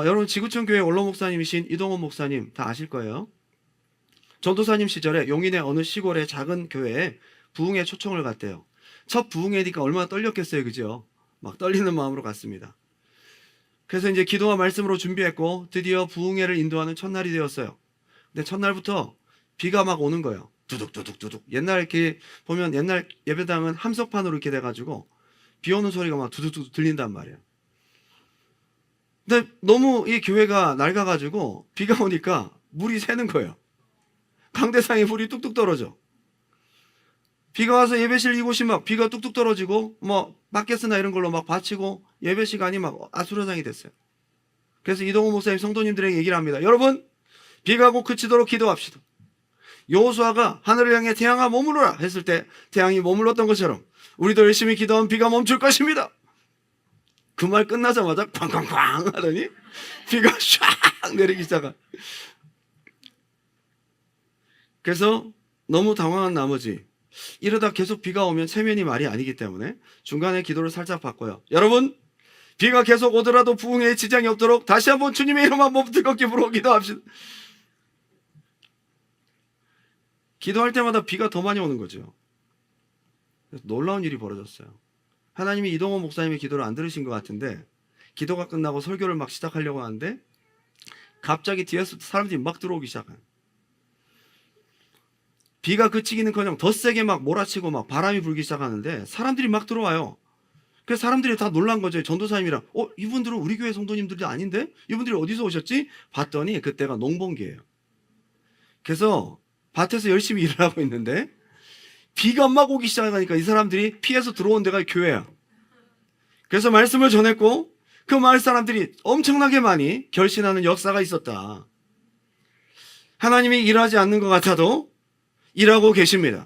여러분 지구촌 교회 원로 목사님이신 이동원 목사님 다 아실 거예요. 전도사님 시절에 용인의 어느 시골의 작은 교회에 부흥회 초청을 갔대요. 첫 부흥회니까 얼마나 떨렸겠어요, 그죠? 막 떨리는 마음으로 갔습니다. 그래서 이제 기도와 말씀으로 준비했고 드디어 부흥회를 인도하는 첫날이 되었어요. 근데 첫날부터 비가 막 오는 거예요. 두둑두둑두둑. 옛날 이렇게 보면 옛날 예배당은 함석판으로 이렇게 돼가지고 비 오는 소리가 막 두둑두둑 들린단 말이에요. 근데 너무 이 교회가 낡아가지고 비가 오니까 물이 새는 거예요. 강대상에 물이 뚝뚝 떨어져. 비가 와서 예배실 이곳이 막 비가 뚝뚝 떨어지고 뭐 바켓스나 이런 걸로 막 받치고 예배 시간이 막 아수라장이 됐어요. 그래서 이동호 목사님 성도님들에게 얘기를 합니다. 여러분, 비가 곧 그치도록 기도합시다. 여호수아가 하늘을 향해 태양아 머무르라 했을 때 태양이 머물렀던 것처럼 우리도 열심히 기도하면 비가 멈출 것입니다. 그 말 끝나자마자 쾅쾅쾅 하더니 비가 샥 내리기 시작한. 그래서 너무 당황한 나머지 이러다 계속 비가 오면 세면이 말이 아니기 때문에 중간에 기도를 살짝 바꿔요. 여러분, 비가 계속 오더라도 부흥에 지장이 없도록 다시 한번 주님의 이름 한번 뜨겁게 부르고 기도합시다. 기도할 때마다 비가 더 많이 오는 거죠. 그래서 놀라운 일이 벌어졌어요. 하나님이 이동호 목사님의 기도를 안 들으신 것 같은데 기도가 끝나고 설교를 막 시작하려고 하는데 갑자기 뒤에서 사람들이 막 들어오기 시작해요. 비가 그치기는커녕 더 세게 막 몰아치고 막 바람이 불기 시작하는데 사람들이 막 들어와요. 그래서 사람들이 다 놀란 거죠. 전도사님이랑 이분들은 우리 교회 성도님들이 아닌데 이분들이 어디서 오셨지? 봤더니 그때가 농번기예요. 그래서 밭에서 열심히 일을 하고 있는데 비가 막 오기 시작하니까 이 사람들이 피해서 들어온 데가 교회야. 그래서 말씀을 전했고 그 마을 사람들이 엄청나게 많이 결신하는 역사가 있었다. 하나님이 일하지 않는 것 같아도 일하고 계십니다.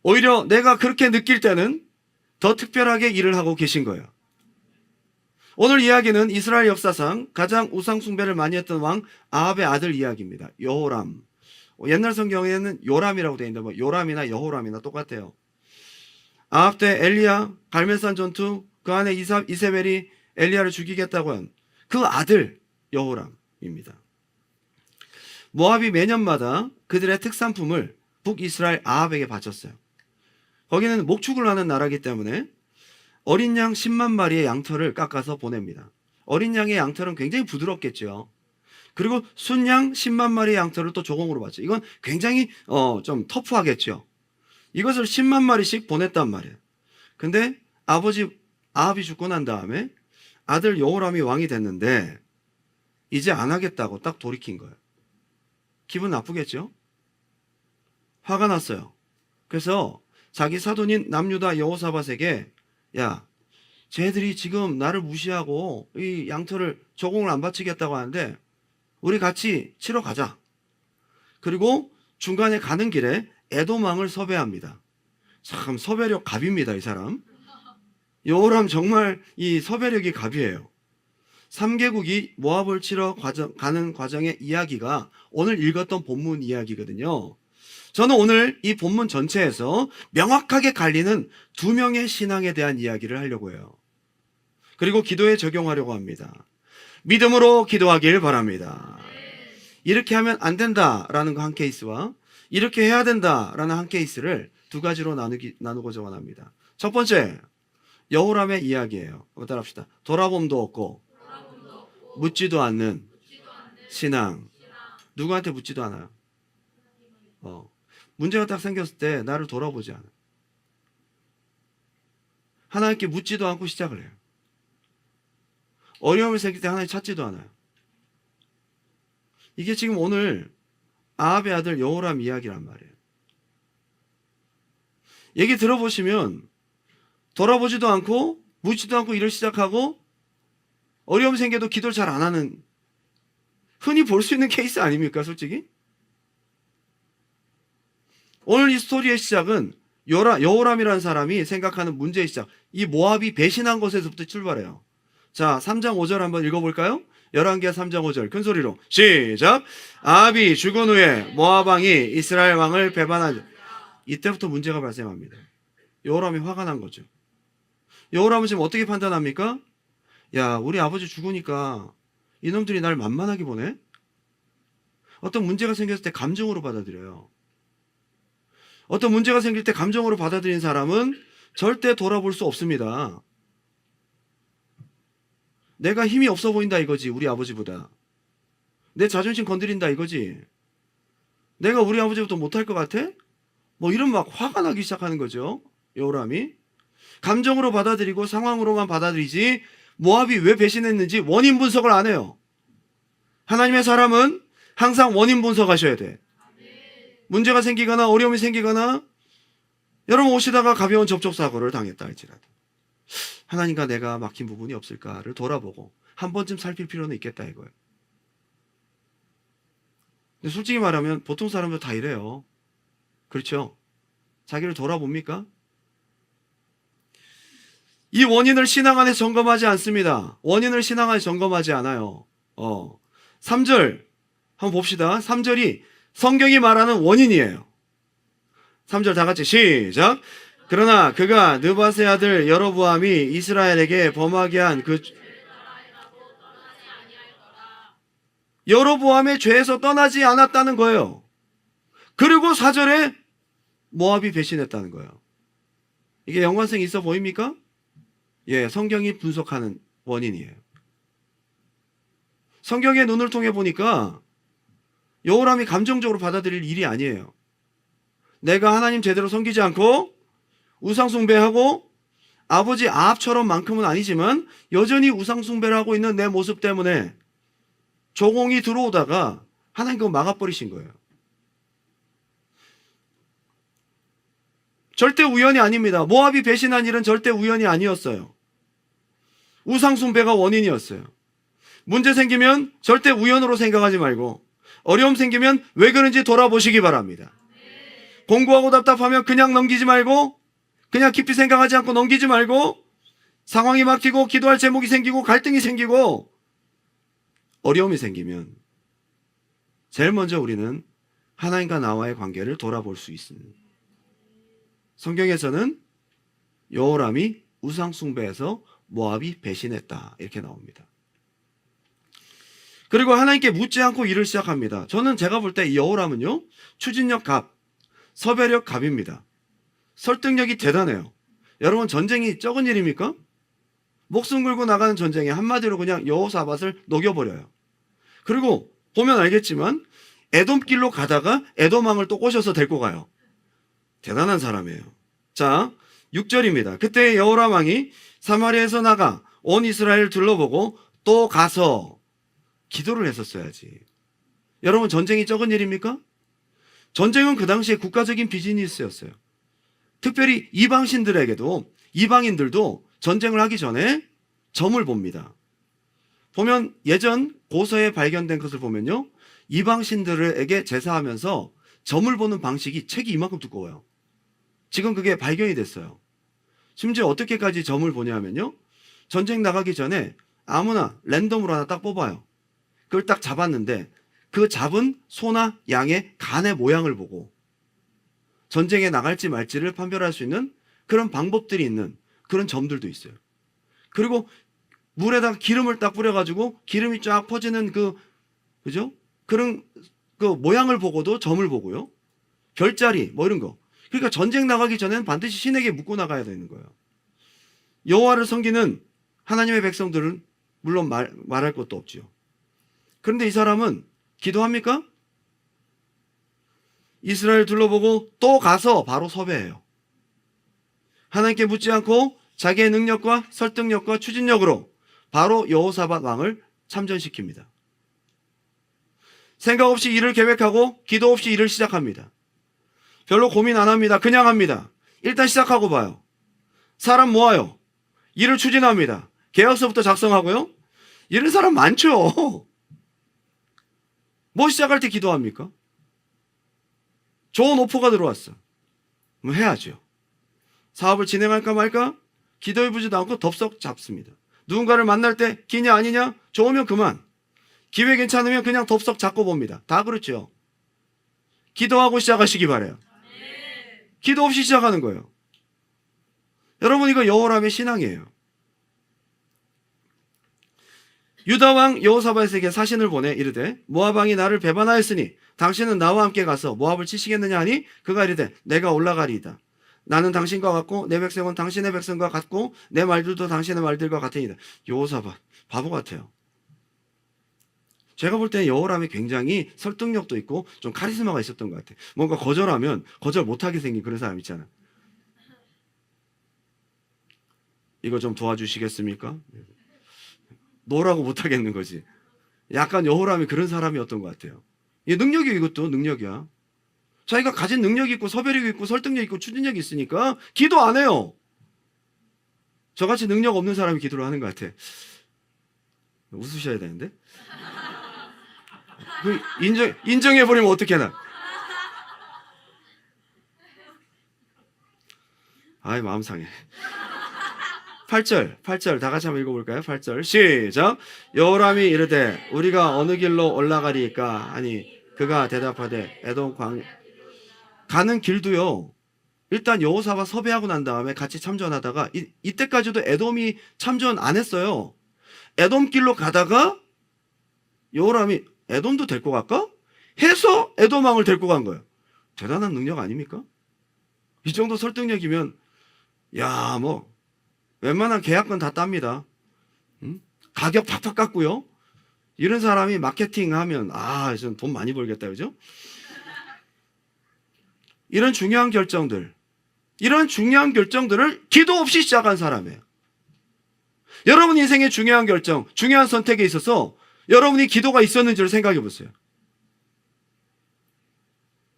오히려 내가 그렇게 느낄 때는 더 특별하게 일을 하고 계신 거예요. 오늘 이야기는 이스라엘 역사상 가장 우상 숭배를 많이 했던 왕 아합의 아들 이야기입니다. 여호람. 옛날 성경에는 요람이라고 되어 있는데 요람이나 여호람이나 똑같아요. 아합 때 엘리야 갈멜산 전투 그 안에 이세벨이 엘리야를 죽이겠다고 한 그 아들 여호람입니다. 모압이 매년마다 그들의 특산품을 북이스라엘 아합에게 바쳤어요. 거기는 목축을 하는 나라이기 때문에 어린 양 10만 마리의 양털을 깎아서 보냅니다. 어린 양의 양털은 굉장히 부드럽겠죠. 그리고 순양 10만 마리의 양털을 또 조공으로 받죠. 이건 굉장히 좀 터프하겠죠. 이것을 10만 마리씩 보냈단 말이에요. 근데 아버지 아합이 죽고 난 다음에 아들 여호람이 왕이 됐는데 이제 안 하겠다고 딱 돌이킨 거예요. 기분 나쁘겠죠? 화가 났어요. 그래서 자기 사돈인 남유다 여호사밧에게 야, 쟤들이 지금 나를 무시하고 이 양털을 조공을 안 바치겠다고 하는데 우리 같이 치러 가자. 그리고 중간에 가는 길에 에돔 왕을 섭외합니다. 참 섭외력 갑입니다, 이 사람. 여호람 정말 이 섭외력이 갑이에요. 3개국이 모압을 치러 가는 과정의 이야기가 오늘 읽었던 본문 이야기거든요. 저는 오늘 이 본문 전체에서 명확하게 갈리는 두 명의 신앙에 대한 이야기를 하려고 해요. 그리고 기도에 적용하려고 합니다. 믿음으로 기도하길 바랍니다. 이렇게 하면 안 된다라는 거 한 케이스와 이렇게 해야 된다라는 한 케이스를 두 가지로 나누고자 원합니다. 첫 번째, 여호람의 이야기예요. 한번 따라합시다. 돌아봄도 없고 묻지도 않는 신앙. 누구한테 묻지도 않아요. 문제가 딱 생겼을 때 나를 돌아보지 않아요. 하나님께 묻지도 않고 시작을 해요. 어려움이 생길 때 하나님 찾지도 않아요. 이게 지금 오늘 아합의 아들 여호람 이야기란 말이에요. 얘기 들어보시면 돌아보지도 않고 묻지도 않고 일을 시작하고 어려움이 생겨도 기도를 잘 안 하는 흔히 볼 수 있는 케이스 아닙니까, 솔직히? 오늘 이 스토리의 시작은 여호람이라는 사람이 생각하는 문제의 시작. 이 모압이 배신한 것에서부터 출발해요. 자, 3장 5절 한번 읽어볼까요? 열왕기하 3장 5절 큰 소리로 시작. 아합이 죽은 후에 모압 왕이 이스라엘 왕을 배반하죠. 이때부터 문제가 발생합니다. 여호람이 화가 난 거죠. 여호람은 지금 어떻게 판단합니까? 야, 우리 아버지 죽으니까 이놈들이 날 만만하게 보네? 어떤 문제가 생겼을 때 감정으로 받아들여요. 어떤 문제가 생길 때 감정으로 받아들인 사람은 절대 돌아볼 수 없습니다. 내가 힘이 없어 보인다 이거지, 우리 아버지보다. 내 자존심 건드린다 이거지. 내가 우리 아버지보다 못할 것 같아? 뭐 이런 막 화가 나기 시작하는 거죠. 여호람이. 감정으로 받아들이고 상황으로만 받아들이지 모압이 왜 배신했는지 원인 분석을 안 해요. 하나님의 사람은 항상 원인 분석하셔야 돼. 문제가 생기거나 어려움이 생기거나 여러분 오시다가 가벼운 접촉사고를 당했다 할지라도 하나님과 내가 막힌 부분이 없을까를 돌아보고 한 번쯤 살필 필요는 있겠다 이거예요. 근데 솔직히 말하면 보통 사람들 다 이래요. 그렇죠? 자기를 돌아봅니까? 이 원인을 신앙 안에 점검하지 않습니다. 원인을 신앙 안에 점검하지 않아요. 3절 한번 봅시다. 3절이 성경이 말하는 원인이에요. 3절 다 같이 시작. 그러나 그가 느밧의 아들 여로보암이 이스라엘에게 범하게 한 그 여로보암의 죄에서 떠나지 않았다는 거예요. 그리고 4절에 모압이 배신했다는 거예요. 이게 연관성이 있어 보입니까? 예, 성경이 분석하는 원인이에요. 성경의 눈을 통해 보니까 여호람이 감정적으로 받아들일 일이 아니에요. 내가 하나님 제대로 섬기지 않고 우상숭배하고 아버지 아합처럼 만큼은 아니지만 여전히 우상숭배를 하고 있는 내 모습 때문에 조공이 들어오다가 하나님 그거 막아버리신 거예요. 절대 우연이 아닙니다. 모압이 배신한 일은 절대 우연이 아니었어요. 우상숭배가 원인이었어요. 문제 생기면 절대 우연으로 생각하지 말고 어려움 생기면 왜 그런지 돌아보시기 바랍니다. 공부하고 답답하면 그냥 넘기지 말고 그냥 깊이 생각하지 않고 넘기지 말고 상황이 막히고 기도할 제목이 생기고 갈등이 생기고 어려움이 생기면 제일 먼저 우리는 하나님과 나와의 관계를 돌아볼 수 있습니다. 성경에서는 여호람이 우상숭배에서 모압이 배신했다 이렇게 나옵니다. 그리고 하나님께 묻지 않고 일을 시작합니다. 저는 제가 볼 때 이 여호람은요 추진력 갑, 섭외력 갑입니다. 설득력이 대단해요. 여러분 전쟁이 적은 일입니까? 목숨 걸고 나가는 전쟁에 한마디로 그냥 여호사밧을 녹여버려요. 그리고 보면 알겠지만 에돔길로 가다가 에돔왕을 또 꼬셔서 데리고 가요. 대단한 사람이에요. 자 6절입니다. 그때 여호람 왕이 사마리아에서 나가 온 이스라엘을 둘러보고 또 가서 기도를 했었어야지. 여러분 전쟁이 적은 일입니까? 전쟁은 그 당시에 국가적인 비즈니스였어요. 특별히 이방신들에게도 이방인들도 전쟁을 하기 전에 점을 봅니다. 보면 예전 고서에 발견된 것을 보면요. 이방신들에게 제사하면서 점을 보는 방식이 책이 이만큼 두꺼워요. 지금 그게 발견이 됐어요. 심지어 어떻게까지 점을 보냐면요. 전쟁 나가기 전에 아무나 랜덤으로 하나 딱 뽑아요. 그걸 딱 잡았는데 그 잡은 소나 양의 간의 모양을 보고 전쟁에 나갈지 말지를 판별할 수 있는 그런 방법들이 있는 그런 점들도 있어요. 그리고 물에다가 기름을 딱 뿌려가지고 기름이 쫙 퍼지는 그죠? 그런 그 모양을 보고도 점을 보고요. 별자리 뭐 이런 거. 그러니까 전쟁 나가기 전에는 반드시 신에게 묻고 나가야 되는 거예요. 여호와를 섬기는 하나님의 백성들은 물론 말할 것도 없지요. 그런데 이 사람은 기도합니까? 이스라엘 둘러보고 또 가서 바로 섭외해요. 하나님께 묻지 않고 자기의 능력과 설득력과 추진력으로 바로 여호사밧 왕을 참전시킵니다. 생각 없이 일을 계획하고 기도 없이 일을 시작합니다. 별로 고민 안 합니다. 그냥 합니다. 일단 시작하고 봐요. 사람 모아요. 일을 추진합니다. 계약서부터 작성하고요. 이런 사람 많죠. 뭐 시작할 때 기도합니까? 좋은 오퍼가 들어왔어. 뭐 해야죠. 사업을 진행할까 말까? 기도해보지도 않고 덥석 잡습니다. 누군가를 만날 때 기냐 아니냐? 좋으면 그만. 기회 괜찮으면 그냥 덥석 잡고 봅니다. 다 그렇죠. 기도하고 시작하시기 바라요. 기도 없이 시작하는 거예요. 여러분 이거 여호람의 신앙이에요. 유다 왕 여호사밧에게 사신을 보내 이르되 모압 왕이 나를 배반하였으니 당신은 나와 함께 가서 모압을 치시겠느냐 하니 그가 이르되 내가 올라가리이다. 나는 당신과 같고 내 백성은 당신의 백성과 같고 내 말들도 당신의 말들과 같으니이다. 여호사밧 바보 같아요. 제가 볼 때는 여호람이 굉장히 설득력도 있고 좀 카리스마가 있었던 것 같아요. 뭔가 거절하면 거절 못하게 생긴 그런 사람 있잖아요. 이거 좀 도와주시겠습니까? 노라고 못하겠는 거지. 약간 여호람이 그런 사람이었던 것 같아요. 이 능력이 이것도 능력이야. 자기가 가진 능력이 있고 서별력이 있고 설득력 있고 추진력이 있으니까 기도 안 해요. 저같이 능력 없는 사람이 기도를 하는 것 같아. 웃으셔야 되는데. 인정해버리면 어떡해나. 아이 마음 상해. 8절 다 같이 한번 읽어볼까요? 8절 시작. 여호람이 이르되 우리가 어느 길로 올라가리까 하니 그가 대답하되 에돔 광 가는 길도요. 일단 여호사밧 섭외하고 난 다음에 같이 참전하다가 이때까지도 에돔이 참전 안 했어요. 에돔 길로 가다가 여호람이 에돔도 데리고 갈까? 해서 에돔 왕을 데리고 간 거예요. 대단한 능력 아닙니까? 이 정도 설득력이면 야 뭐 웬만한 계약건 다 땁니다. 가격 팍팍 깎고요. 이런 사람이 마케팅하면 전 돈 많이 벌겠다 그죠? 이런 중요한 결정들을 기도 없이 시작한 사람이에요. 여러분 인생의 중요한 결정, 중요한 선택에 있어서 여러분이 기도가 있었는지를 생각해 보세요.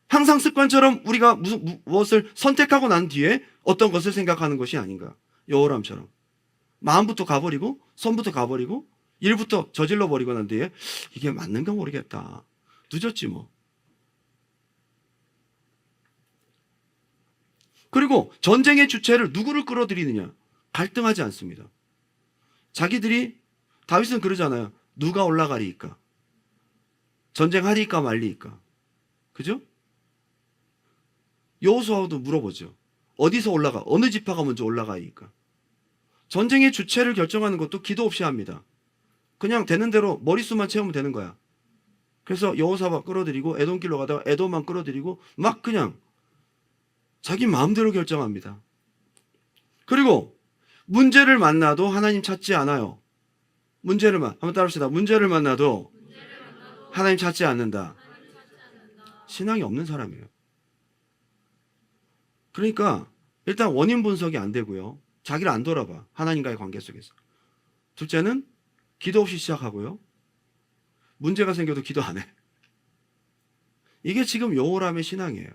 항상 습관처럼 우리가 무엇을 선택하고 난 뒤에 어떤 것을 생각하는 것이 아닌가. 여호람처럼 마음부터 가버리고 손부터 가버리고 일부터 저질러 버리고 난 뒤에 이게 맞는가 모르겠다. 늦었지 뭐. 그리고 전쟁의 주체를 누구를 끌어들이느냐. 갈등하지 않습니다. 자기들이 다윗은 그러잖아요. 누가 올라가리이까? 전쟁하리이까 말리이까? 그죠? 여호수아도 물어보죠. 어디서 올라가? 어느 지파가 먼저 올라가이까? 전쟁의 주체를 결정하는 것도 기도 없이 합니다. 그냥 되는 대로 머릿수만 채우면 되는 거야. 그래서 여호사밧 끌어들이고 에돔길로 가다가 에돔만 끌어들이고 막 그냥 자기 마음대로 결정합니다. 그리고 문제를 만나도 하나님 찾지 않아요. 한번 따라합시다. 문제를 만나도 하나님 찾지 않는다. 신앙이 없는 사람이에요. 그러니까 일단 원인 분석이 안 되고요. 자기를 안 돌아봐. 하나님과의 관계 속에서. 둘째는 기도 없이 시작하고요. 문제가 생겨도 기도 안 해. 이게 지금 여호람의 신앙이에요.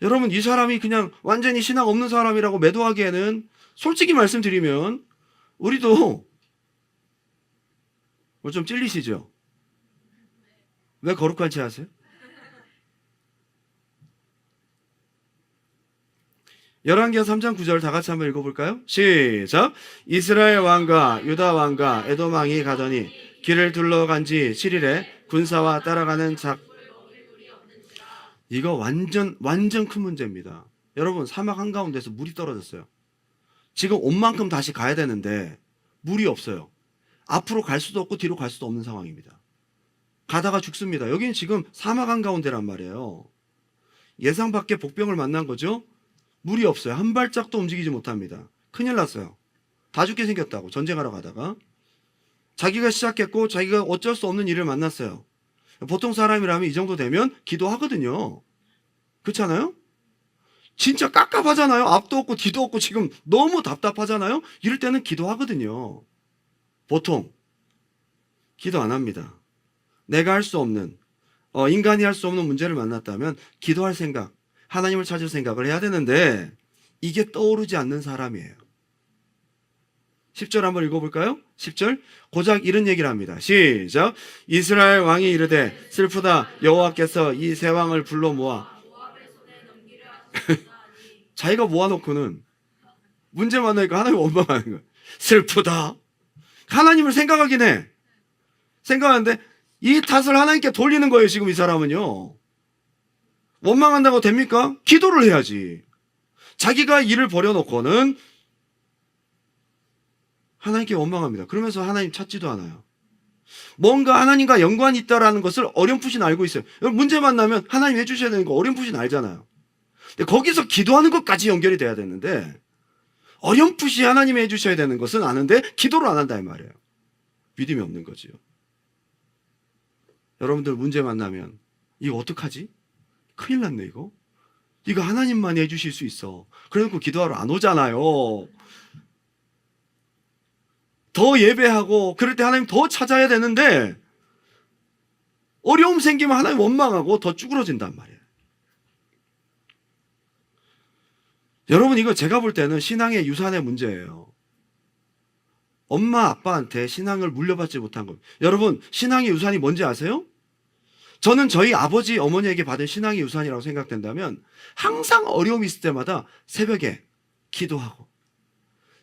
여러분 이 사람이 그냥 완전히 신앙 없는 사람이라고 매도하기에는 솔직히 말씀드리면 우리도 좀 찔리시죠? 왜 거룩한 채 하세요? 열왕기하 3장 9절 다 같이 한번 읽어볼까요? 시작. 이스라엘 왕과 유다 왕과 에돔 왕이 가더니 길을 둘러간 지 7일에 군사와 따라가는 이거 완전 큰 문제입니다. 여러분 사막 한가운데서 물이 떨어졌어요. 지금 온 만큼 다시 가야 되는데 물이 없어요. 앞으로 갈 수도 없고 뒤로 갈 수도 없는 상황입니다. 가다가 죽습니다. 여기는 지금 사막 한가운데란 말이에요. 예상 밖의 복병을 만난 거죠. 물이 없어요. 한 발짝도 움직이지 못합니다. 큰일 났어요. 다 죽게 생겼다고 전쟁하러 가다가 자기가 시작했고 자기가 어쩔 수 없는 일을 만났어요. 보통 사람이라면 이 정도 되면 기도하거든요. 그렇잖아요? 진짜 깝깝하잖아요. 앞도 없고 뒤도 없고 지금 너무 답답하잖아요. 이럴 때는 기도하거든요. 보통 기도 안 합니다. 내가 할 수 없는 인간이 할 수 없는 문제를 만났다면 기도할 생각, 하나님을 찾을 생각을 해야 되는데 이게 떠오르지 않는 사람이에요. 10절 한번 읽어볼까요? 10절 고작 이런 얘기를 합니다. 시작. 이스라엘 왕이 이르되 슬프다. 여호와께서 이 세 왕을 불러 모아 자기가 모아놓고는 문제 만나니까 하나님 원망하는 거예요. 슬프다. 하나님을 생각하긴 해. 생각하는데 이 탓을 하나님께 돌리는 거예요. 지금 이 사람은요. 원망한다고 됩니까? 기도를 해야지. 자기가 일을 벌여놓고는 하나님께 원망합니다. 그러면서 하나님 찾지도 않아요. 뭔가 하나님과 연관이 있다라는 것을 어렴풋이 알고 있어요. 문제만 나면 하나님 해주셔야 되는 거 어렴풋이 알잖아요. 근데 거기서 기도하는 것까지 연결이 돼야 되는데 어렴풋이 하나님이 해주셔야 되는 것은 아는데 기도를 안 한다 이 말이에요. 믿음이 없는 거지요. 여러분들 문제 만나면 이거 어떡하지? 큰일 났네 이거. 이거 하나님만이 해주실 수 있어. 그래놓고 기도하러 안 오잖아요. 더 예배하고 그럴 때 하나님 더 찾아야 되는데 어려움 생기면 하나님 원망하고 더 쭈그러진단 말이에요. 여러분 이거 제가 볼 때는 신앙의 유산의 문제예요. 엄마 아빠한테 신앙을 물려받지 못한 겁니다. 여러분 신앙의 유산이 뭔지 아세요? 저는 저희 아버지 어머니에게 받은 신앙의 유산이라고 생각된다면 항상 어려움이 있을 때마다 새벽에 기도하고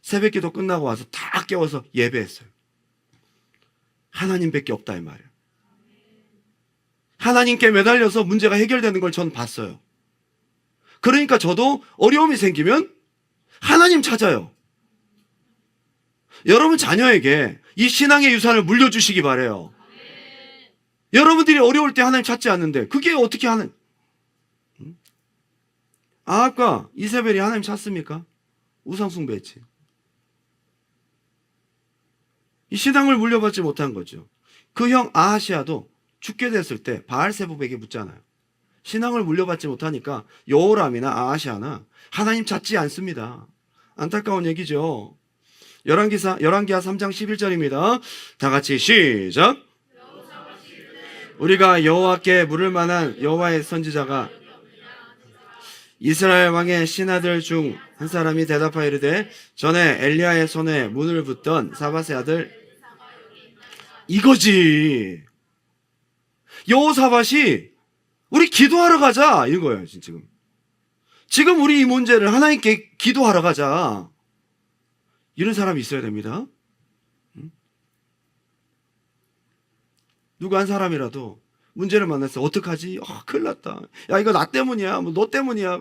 새벽 기도 끝나고 와서 다 깨워서 예배했어요. 하나님밖에 없다 이 말이에요. 하나님께 매달려서 문제가 해결되는 걸 전 봤어요. 그러니까 저도 어려움이 생기면 하나님 찾아요. 여러분 자녀에게 이 신앙의 유산을 물려주시기 바래요. 여러분들이 어려울 때 하나님 찾지 않는데 그게 어떻게 하는? 아합과 이세벨이 하나님 찾습니까? 우상숭배했지. 이 신앙을 물려받지 못한 거죠. 그 형 아하시아도 죽게 됐을 때 바알세불에게 묻잖아요. 신앙을 물려받지 못하니까 여호람이나 아하시아나 하나님 찾지 않습니다. 안타까운 얘기죠. 열왕기하 3장 11절입니다. 다 같이 시작. 우리가 여호와께 물을 만한 여호와의 선지자가 이스라엘 왕의 신하들 중 한 사람이 대답하여 이르되 전에 엘리야의 손에 문을 붙던 사밧의 아들 이거지. 여호사밧이 우리 기도하러 가자 이거예요. 지금 우리 이 문제를 하나님께 기도하러 가자. 이런 사람이 있어야 됩니다. 누구 한 사람이라도 문제를 만났어. 어떡하지? 큰일 났다. 야 이거 나 때문이야. 뭐 너 때문이야.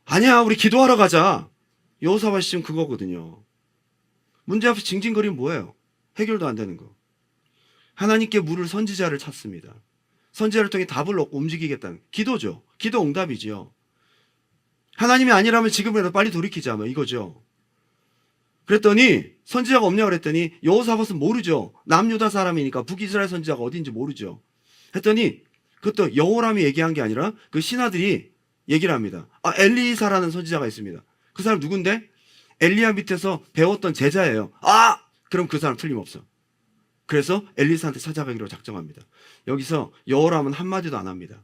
아니야 우리 기도하러 가자. 여호사밧이 지금 그거거든요. 문제 앞에 징징거리면 뭐예요? 해결도 안 되는 거. 하나님께 물을 선지자를 찾습니다. 선지자를 통해 답을 얻고 움직이겠다는 기도죠. 기도 응답이지요. 하나님이 아니라면 지금이라도 빨리 돌이키자 뭐 이거죠. 그랬더니 선지자가 없냐고 그랬더니 여호사밧은 모르죠. 남유다 사람이니까 북이스라엘 선지자가 어딘지 모르죠. 했더니 그것도 여호람이 얘기한 게 아니라 그 신하들이 얘기를 합니다. 엘리사라는 선지자가 있습니다. 그 사람 누군데? 엘리야 밑에서 배웠던 제자예요. 그럼 그 사람 틀림없어. 그래서 엘리사한테 찾아가기로 작정합니다. 여기서 여호람은 한마디도 안 합니다.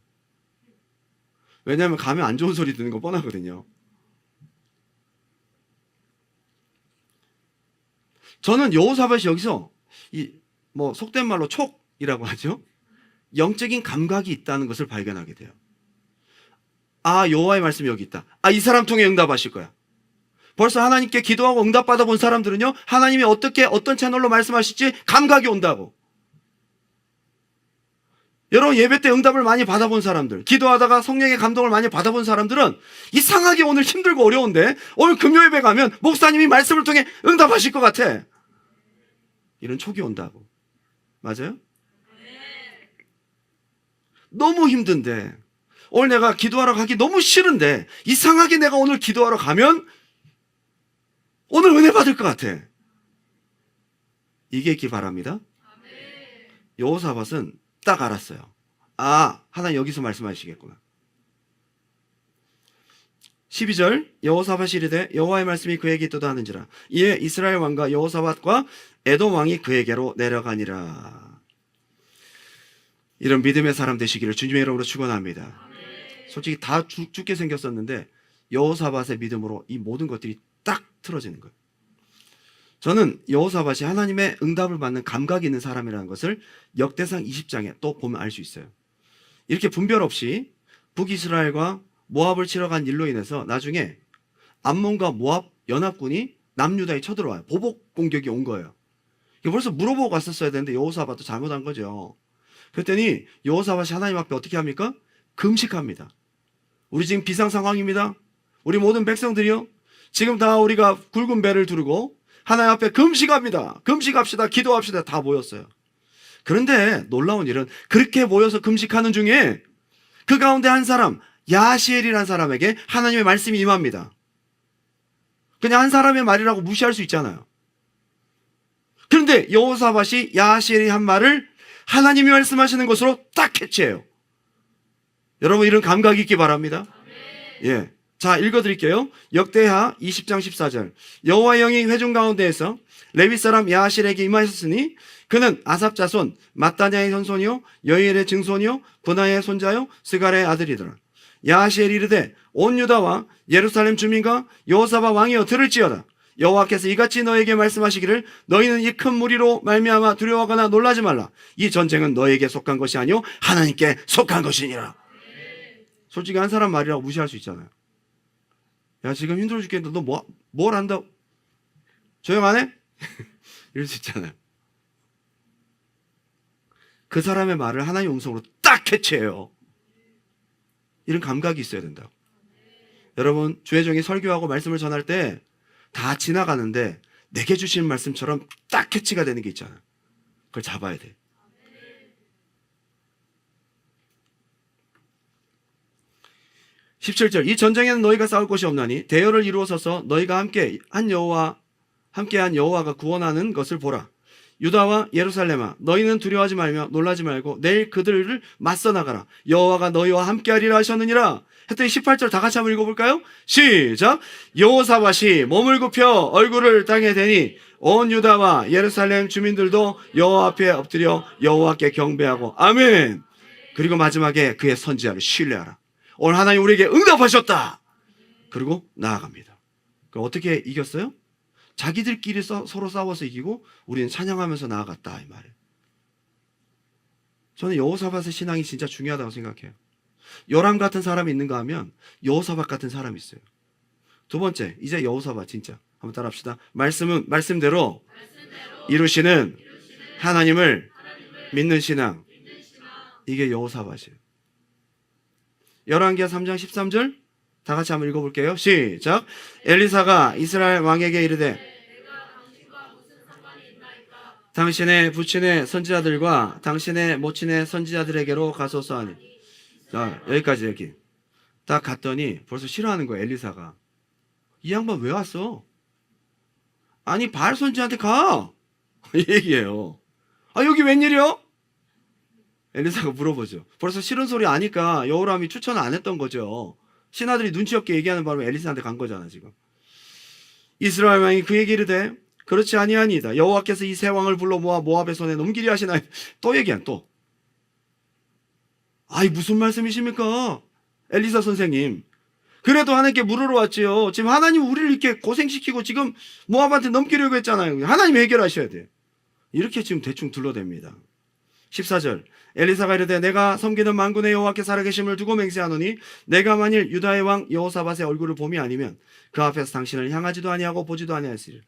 왜냐하면 가면 안 좋은 소리 듣는 거 뻔하거든요. 저는 여호사밧이 여기서 속된 말로 촉이라고 하죠. 영적인 감각이 있다는 것을 발견하게 돼요. 여호와의 말씀이 여기 있다. 이 사람 통해 응답하실 거야. 벌써 하나님께 기도하고 응답받아 본 사람들은요, 하나님이 어떤 채널로 말씀하실지 감각이 온다고. 여러분 예배 때 응답을 많이 받아본 사람들, 기도하다가 성령의 감동을 많이 받아본 사람들은 이상하게 오늘 힘들고 어려운데 오늘 금요 예배 가면 목사님이 말씀을 통해 응답하실 것 같아. 이런 촉이 온다고. 맞아요? 너무 힘든데 오늘 내가 기도하러 가기 너무 싫은데 이상하게 내가 오늘 기도하러 가면 오늘 은혜 받을 것 같아. 이게 있기 바랍니다. 여호사밧은 딱 알았어요. 하나님 여기서 말씀하시겠구나. 12절 여호사밧이 이르되 여호와의 말씀이 그에게 있도다 하는지라. 이에 이스라엘 왕과 여호사밧과 에돔 왕이 그에게로 내려가니라. 이런 믿음의 사람 되시기를 주님의 이름으로 축원합니다. 솔직히 다 죽게 생겼었는데 여호사밧의 믿음으로 이 모든 것들이 딱 틀어지는 거예요. 저는 여호사밧이 하나님의 응답을 받는 감각이 있는 사람이라는 것을 역대상 20장에 또 보면 알 수 있어요. 이렇게 분별 없이 북이스라엘과 모압을 치러 간 일로 인해서 나중에 암몬과 모압 연합군이 남유다에 쳐들어와요. 보복 공격이 온 거예요. 벌써 물어보고 갔었어야 되는데 여호사밧도 잘못한 거죠. 그랬더니 여호사밧이 하나님 앞에 어떻게 합니까? 금식합니다. 우리 지금 비상 상황입니다. 우리 모든 백성들이요, 지금 다 우리가 굵은 배를 두르고 하나님 앞에 금식합니다. 금식합시다. 기도합시다. 다 모였어요. 그런데 놀라운 일은 그렇게 모여서 금식하는 중에 그 가운데 한 사람, 야시엘이라는 사람에게 하나님의 말씀이 임합니다. 그냥 한 사람의 말이라고 무시할 수 있잖아요. 그런데 여호사밧이 야시엘이 한 말을 하나님이 말씀하시는 것으로 딱 캐치해요. 여러분 이런 감각이 있기 바랍니다. 예. 자, 읽어드릴게요. 역대하 20장 14절. 여호와의 영이 회중 가운데에서 레위 사람 야시엘에게 임하셨으니 그는 아삽 자손 마따냐의 현손이요 여이엘의 증손이요 분하의 손자요 스갈의 아들이더라. 야시엘이 이르되 온 유다와 예루살렘 주민과 여호사밧 왕이여 들을지어다. 여호와께서 이같이 너에게 말씀하시기를 너희는 이 큰 무리로 말미암아 두려워하거나 놀라지 말라. 이 전쟁은 너에게 속한 것이 아니요 하나님께 속한 것이니라. 솔직히 한 사람 말이라고 무시할 수 있잖아요. 야 지금 힘들어 죽겠는데 너 뭘 한다고 조용 안 해? 이럴 수 있잖아요. 그 사람의 말을 하나님의 음성으로 딱 캐치해요. 이런 감각이 있어야 된다고. 여러분 주의 종이 설교하고 말씀을 전할 때 다 지나가는데 내게 주시는 말씀처럼 딱 캐치가 되는 게 있잖아요. 그걸 잡아야 돼. 네. 17절 이 전쟁에는 너희가 싸울 곳이 없나니 대열을 이루어서서 너희가 함께한 여호와가 구원하는 것을 보라. 유다와 예루살렘아 너희는 두려워하지 말며 놀라지 말고 내일 그들을 맞서 나가라. 여호와가 너희와 함께하리라 하셨느니라. 했더니 18절 다 같이 한번 읽어볼까요? 시작. 여호사밧이 몸을 굽혀 얼굴을 땅에 대니 온 유다와 예루살렘 주민들도 여호와 앞에 엎드려 여호와께 경배하고 아멘. 그리고 마지막에 그의 선지자를 신뢰하라. 오늘 하나님 우리에게 응답하셨다. 그리고 나아갑니다. 그럼 어떻게 이겼어요? 자기들끼리 서로 싸워서 이기고 우리는 찬양하면서 나아갔다 이 말이에요. 저는 여호사밧의 신앙이 진짜 중요하다고 생각해요. 요람 같은 사람이 있는가 하면 여호사밧 같은 사람이 있어요. 두 번째 이제 여호사밧 진짜 한번 따라합시다. 말씀대로 이루시는 하나님을 믿는 신앙. 이게 여호사밧이에요. 열왕기하 3장 13절 다 같이 한번 읽어볼게요. 시작. 엘리사가 이스라엘 왕에게 이르되 당신의 부친의 선지자들과 당신의 모친의 선지자들에게로 가소서 하니. 자, 여기까지 여기. 딱 갔더니 벌써 싫어하는 거예요. 엘리사가. 이 양반 왜 왔어? 아니 바알 선지자한테 가. 이 얘기예요. 아 여기 웬일이요? 엘리사가 물어보죠. 벌써 싫은 소리 아니까 여호람이 추천을 안 했던 거죠. 신하들이 눈치 없게 얘기하는 바람에 엘리사한테 간 거잖아 지금. 이스라엘 왕이 그에게 이르되 그렇지 아니하니이다. 여호와께서 이 세 왕을 불러 모아 모압의 손에 넘기려 하시나이. 또 얘기한 또. 아이 무슨 말씀이십니까? 엘리사 선생님. 그래도 하나님께 물으러 왔지요. 지금 하나님 우리를 이렇게 고생시키고 지금 모압한테 넘기려고 했잖아요. 하나님 해결하셔야 돼. 이렇게 지금 대충 둘러댑니다. 14절 엘리사가 이르되 내가 섬기는 만군의 여호와께 살아계심을 두고 맹세하노니 내가 만일 유다의 왕 여호사밧의 얼굴을 봄이 아니면 그 앞에서 당신을 향하지도 아니하고 보지도 아니하였으리라.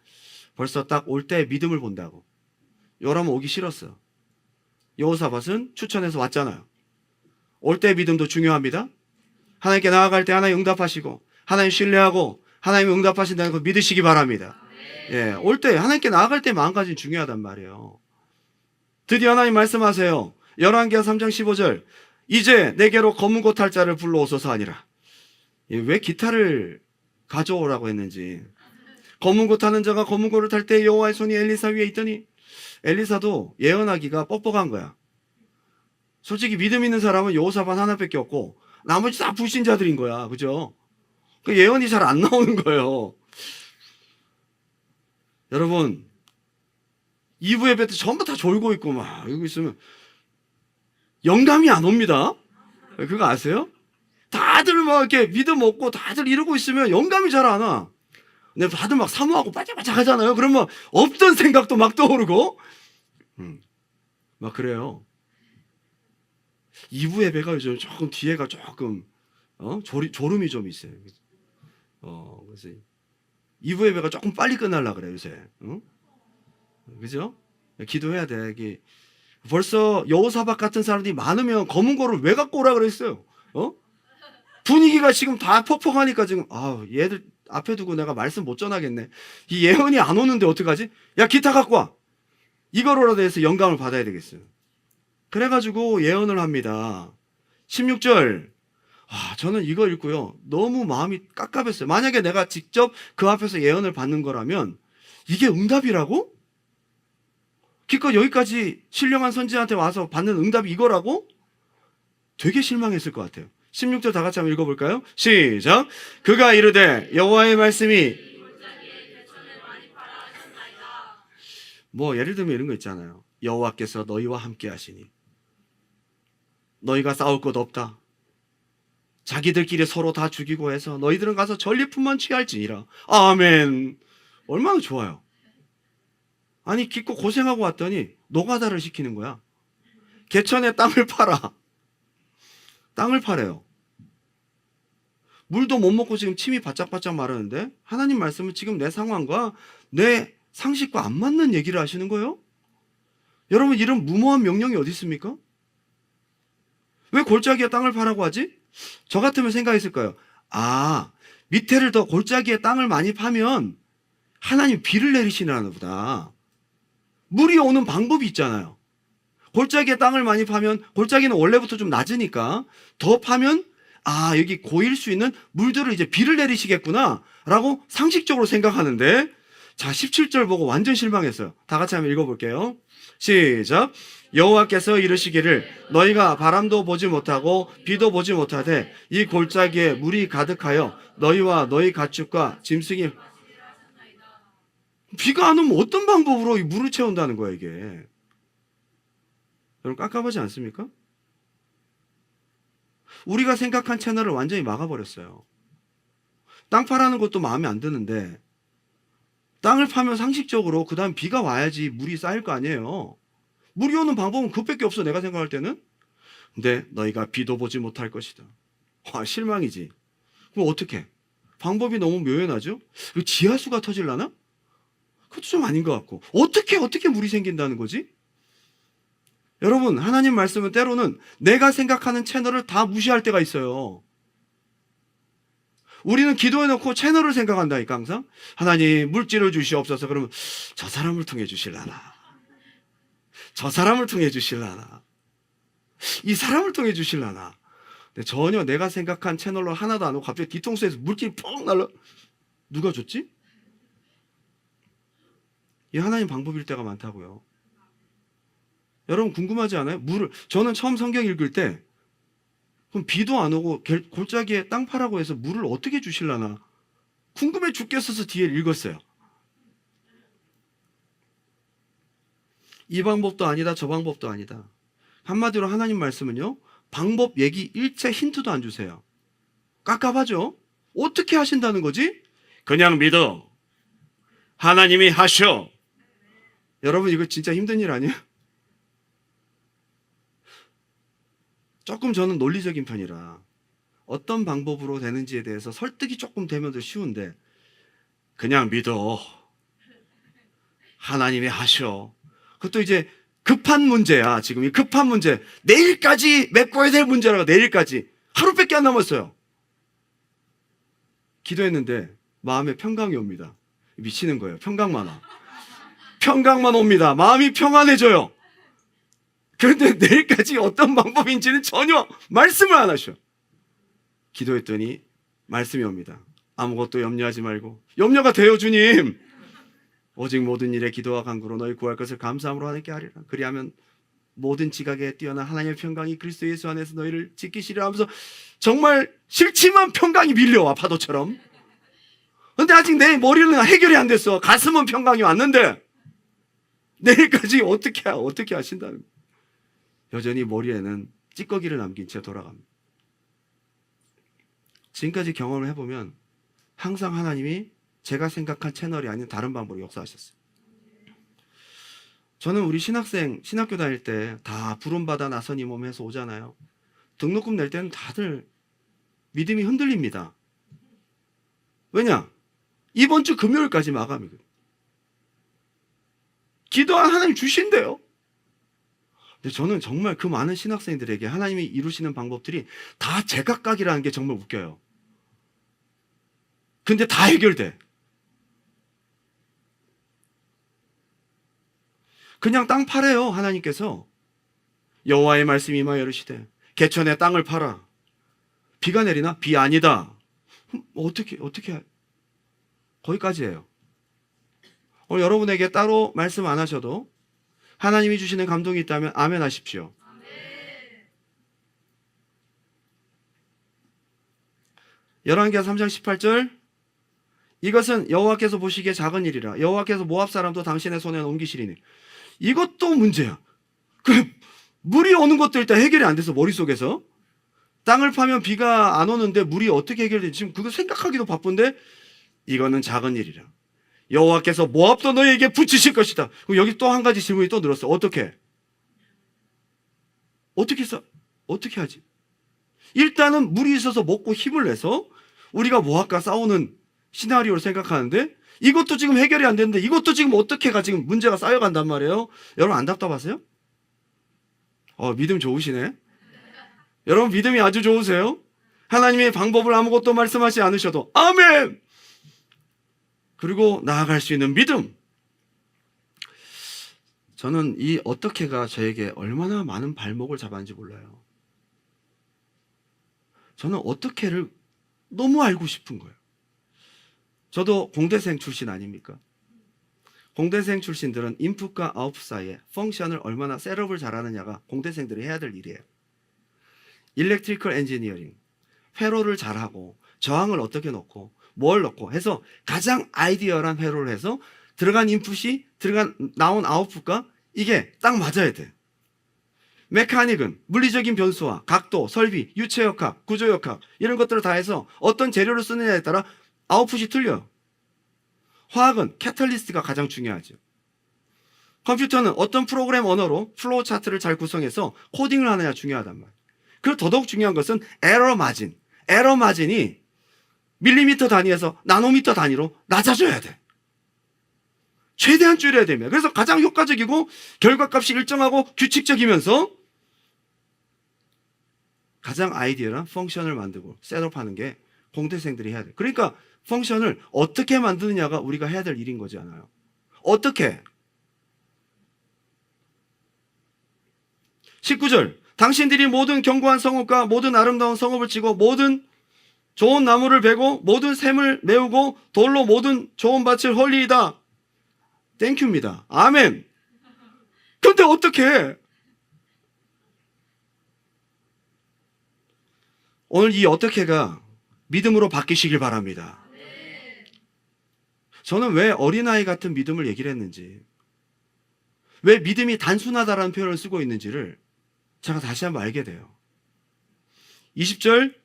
벌써 딱 올 때 믿음을 본다고. 요람은 오기 싫었어. 여호사밧은 추천해서 왔잖아요. 올 때 믿음도 중요합니다. 하나님께 나아갈 때 하나님 응답하시고 하나님 신뢰하고 하나님 응답하신다는 걸 믿으시기 바랍니다. 예, 올 때 하나님께 나아갈 때 마음가짐이 중요하단 말이에요. 드디어 하나님 말씀하세요. 열왕기하 3장 15절 이제 내게로 검은 고탈 자를 불러오소서 하니라. 왜 기타를 가져오라고 했는지. 검은 고 타는 자가 검은 고를 탈 때 여호와의 손이 엘리사 위에 있더니 엘리사도 예언하기가 뻑뻑한 거야. 솔직히 믿음 있는 사람은 여호사밧 하나밖에 없고 나머지 다 불신자들인 거야. 그죠? 그 예언이 잘 안 나오는 거예요. 여러분 2부 예배 때 전부 다 졸고 있고 막 여기 있으면 영감이 안 옵니다. 그거 아세요? 다들 막 이렇게 믿음 없고 다들 이러고 있으면 영감이 잘 안 와. 근데 다들 막 사모하고 바짝바짝 하잖아요. 그러면 없던 생각도 막 떠오르고 막 그래요. 2부 예배가 요즘 조금 뒤에가 조금 졸음이 좀 있어요. 그래서 2부 예배가 조금 빨리 끝날라 그래요 요새. 그죠? 기도해야 돼. 이게 벌써 여호사밧 같은 사람들이 많으면 검은 거를 왜 갖고 오라 그랬어요? 분위기가 지금 다 폭폭하니까 지금 얘들 앞에 두고 내가 말씀 못 전하겠네. 이 예언이 안 오는데 어떡하지? 야, 기타 갖고 와. 이거로라도 해서 영감을 받아야 되겠어요. 그래가지고 예언을 합니다. 16절. 저는 이거 읽고요. 너무 마음이 깝깝했어요. 만약에 내가 직접 그 앞에서 예언을 받는 거라면 이게 응답이라고? 기껏 여기까지 신령한 선지자한테 와서 받는 응답이 이거라고? 되게 실망했을 것 같아요. 16절 다 같이 한번 읽어볼까요? 시작. 그가 이르되 여호와의 말씀이 뭐 예를 들면 이런 거 있잖아요. 여호와께서 너희와 함께 하시니 너희가 싸울 것 없다. 자기들끼리 서로 다 죽이고 해서 너희들은 가서 전리품만 취할지니라. 아멘. 얼마나 좋아요. 아니 기껏 고생하고 왔더니 노가다를 시키는 거야. 개천에 땅을 팔아. 땅을 팔아요. 물도 못 먹고 지금 침이 바짝바짝 마르는데 하나님 말씀은 지금 내 상황과 내 상식과 안 맞는 얘기를 하시는 거예요? 여러분 이런 무모한 명령이 어디 있습니까? 왜 골짜기에 땅을 파라고 하지? 저 같으면 생각했을 거예요. 밑에를 더 골짜기에 땅을 많이 파면 하나님 비를 내리시나 보다. 물이 오는 방법이 있잖아요. 골짜기에 땅을 많이 파면 골짜기는 원래부터 좀 낮으니까 더 파면 여기 고일 수 있는 물들을 이제 비를 내리시겠구나 라고 상식적으로 생각하는데 자 17절 보고 완전 실망했어요. 다 같이 한번 읽어볼게요. 시작. 여호와께서 이르시기를 너희가 바람도 보지 못하고 비도 보지 못하되 이 골짜기에 물이 가득하여 너희와 너희 가축과 짐승이 비가 안 오면 어떤 방법으로 이 물을 채운다는 거야 이게. 여러분 깝깝하지 않습니까? 우리가 생각한 채널을 완전히 막아버렸어요. 땅 파라는 것도 마음에 안 드는데 땅을 파면 상식적으로 그 다음 비가 와야지 물이 쌓일 거 아니에요. 물이 오는 방법은 그것밖에 없어 내가 생각할 때는. 근데 너희가 비도 보지 못할 것이다. 실망이지. 그럼 어떻게? 방법이 너무 묘연하죠? 지하수가 터질라나? 그것도 좀 아닌 것 같고 어떻게 물이 생긴다는 거지? 여러분 하나님 말씀은 때로는 내가 생각하는 채널을 다 무시할 때가 있어요. 우리는 기도해놓고 채널을 생각한다니까 항상. 하나님 물질을 주시옵소서. 그러면 저 사람을 통해 주실라나, 저 사람을 통해 주실라나, 이 사람을 통해 주실라나. 근데 전혀 내가 생각한 채널로 하나도 안 오고 갑자기 뒤통수에서 물길이 펑 날라. 누가 줬지? 이 하나님 방법일 때가 많다고요. 여러분 궁금하지 않아요? 저는 처음 성경 읽을 때 그럼 비도 안 오고 골짜기에 땅 파라고 해서 물을 어떻게 주실라나 궁금해 죽겠어서 뒤에 읽었어요. 이 방법도 아니다 저 방법도 아니다. 한마디로 하나님 말씀은요 방법 얘기 일체 힌트도 안 주세요. 깝깝하죠? 어떻게 하신다는 거지? 그냥 믿어. 하나님이 하셔. 여러분 이거 진짜 힘든 일 아니에요? 조금 저는 논리적인 편이라 어떤 방법으로 되는지에 대해서 설득이 조금 되면 더 쉬운데 그냥 믿어. 하나님이 하셔. 그것도 이제 급한 문제야. 지금 이 급한 문제. 내일까지 메꿔야 될 문제라고. 내일까지. 하루밖에 안 남았어요. 기도했는데 마음에 평강이 옵니다. 미치는 거예요. 평강만 와. 평강만 옵니다. 마음이 평안해져요. 그런데 내일까지 어떤 방법인지는 전혀 말씀을 안 하셔. 기도했더니 말씀이 옵니다. 아무것도 염려하지 말고. 염려가 돼요 주님. 오직 모든 일에 기도와 간구로 너희 구할 것을 감사함으로 하나님께 하리라. 그리하면 모든 지각에 뛰어난 하나님의 평강이 그리스도 예수 안에서 너희를 지키시리라 하면서 정말 싫지만 평강이 밀려와 파도처럼. 근데 아직 내 머리는 해결이 안 됐어. 가슴은 평강이 왔는데 내일까지 어떻게 하신다는 거예요. 여전히 머리에는 찌꺼기를 남긴 채 돌아갑니다. 지금까지 경험을 해보면 항상 하나님이 제가 생각한 채널이 아닌 다른 방법으로 역사하셨어요. 저는 우리 신학교 다닐 때 다 부름받아 나선 이 몸에서 오잖아요. 등록금 낼 때는 다들 믿음이 흔들립니다. 왜냐? 이번 주 금요일까지 마감이거든요. 기도한 하나님 주신대요. 근데 저는 정말 그 많은 신학생들에게 하나님이 이루시는 방법들이 다 제각각이라는 게 정말 웃겨요. 근데 다 해결돼. 그냥 땅 파래요. 하나님께서 여호와의 말씀이 임하여 이르시되 개천에 땅을 팔아. 비가 내리나? 비 아니다. 어떻게 거기까지예요. 여러분에게 따로 말씀 안 하셔도 하나님이 주시는 감동이 있다면 아멘 하십시오. 열왕기하 3장 18절 이것은 여호와께서 보시기에 작은 일이라 여호와께서 모압 사람도 당신의 손에 옮기시리니. 이것도 문제야. 물이 오는 것도 일단 해결이 안 돼서 머릿속에서 땅을 파면 비가 안 오는데 물이 어떻게 해결되지 지금 그거 생각하기도 바쁜데 이거는 작은 일이라 여호와께서 모압도 너희에게 붙이실 것이다. 그럼 여기 또 한 가지 질문이 또 늘었어. 어떻게 하지? 일단은 물이 있어서 먹고 힘을 내서 우리가 모압과 싸우는 시나리오를 생각하는데 이것도 지금 해결이 안 되는데 이것도 지금 어떻게가 지금 문제가 쌓여간단 말이에요. 여러분 안 답답하세요? 믿음 좋으시네. 여러분 믿음이 아주 좋으세요? 하나님의 방법을 아무것도 말씀하지 않으셔도 아멘! 그리고 나아갈 수 있는 믿음. 저는 이 어떻게가 저에게 얼마나 많은 발목을 잡았는지 몰라요. 저는 어떻게를 너무 알고 싶은 거예요. 저도 공대생 출신 아닙니까? 공대생 출신들은 인풋과 아웃풋 사이에 펑션을 얼마나 셋업을 잘하느냐가 공대생들이 해야 될 일이에요. 일렉트리컬 엔지니어링, 회로를 잘하고 저항을 어떻게 넣고 뭘 넣고 해서 가장 아이디어란 회로를 해서 들어간 인풋이 나온 아웃풋과 이게 딱 맞아야 돼. 메카닉은 물리적인 변수와 각도, 설비, 유체역학, 구조역학 이런 것들을 다 해서 어떤 재료를 쓰느냐에 따라 아웃풋이 틀려요. 화학은 캐탈리스트가 가장 중요하죠. 컴퓨터는 어떤 프로그램 언어로 플로우 차트를 잘 구성해서 코딩을 하느냐 중요하단 말이에요. 그리고 더더욱 중요한 것은 에러 마진. 에러 마진이 밀리미터 단위에서 나노미터 단위로 낮아져야 돼. 최대한 줄여야 됩니다. 그래서 가장 효과적이고 결과값이 일정하고 규칙적이면서 가장 아이디어란 펑션을 만들고 셋업하는 게 공대생들이 해야 돼. 그러니까 펑션을 어떻게 만드느냐가 우리가 해야 될 일인 거지 않아요. 어떻게? 19절 당신들이 모든 견고한 성읍과 모든 아름다운 성읍을 치고 모든 좋은 나무를 베고 모든 샘을 메우고 돌로 모든 좋은 밭을 헐리이다. 땡큐입니다. 아멘. 근데 어떻게? 오늘 이 어떻게가 믿음으로 바뀌시길 바랍니다. 저는 왜 어린아이 같은 믿음을 얘기를 했는지, 왜 믿음이 단순하다라는 표현을 쓰고 있는지를 제가 다시 한번 알게 돼요. 20절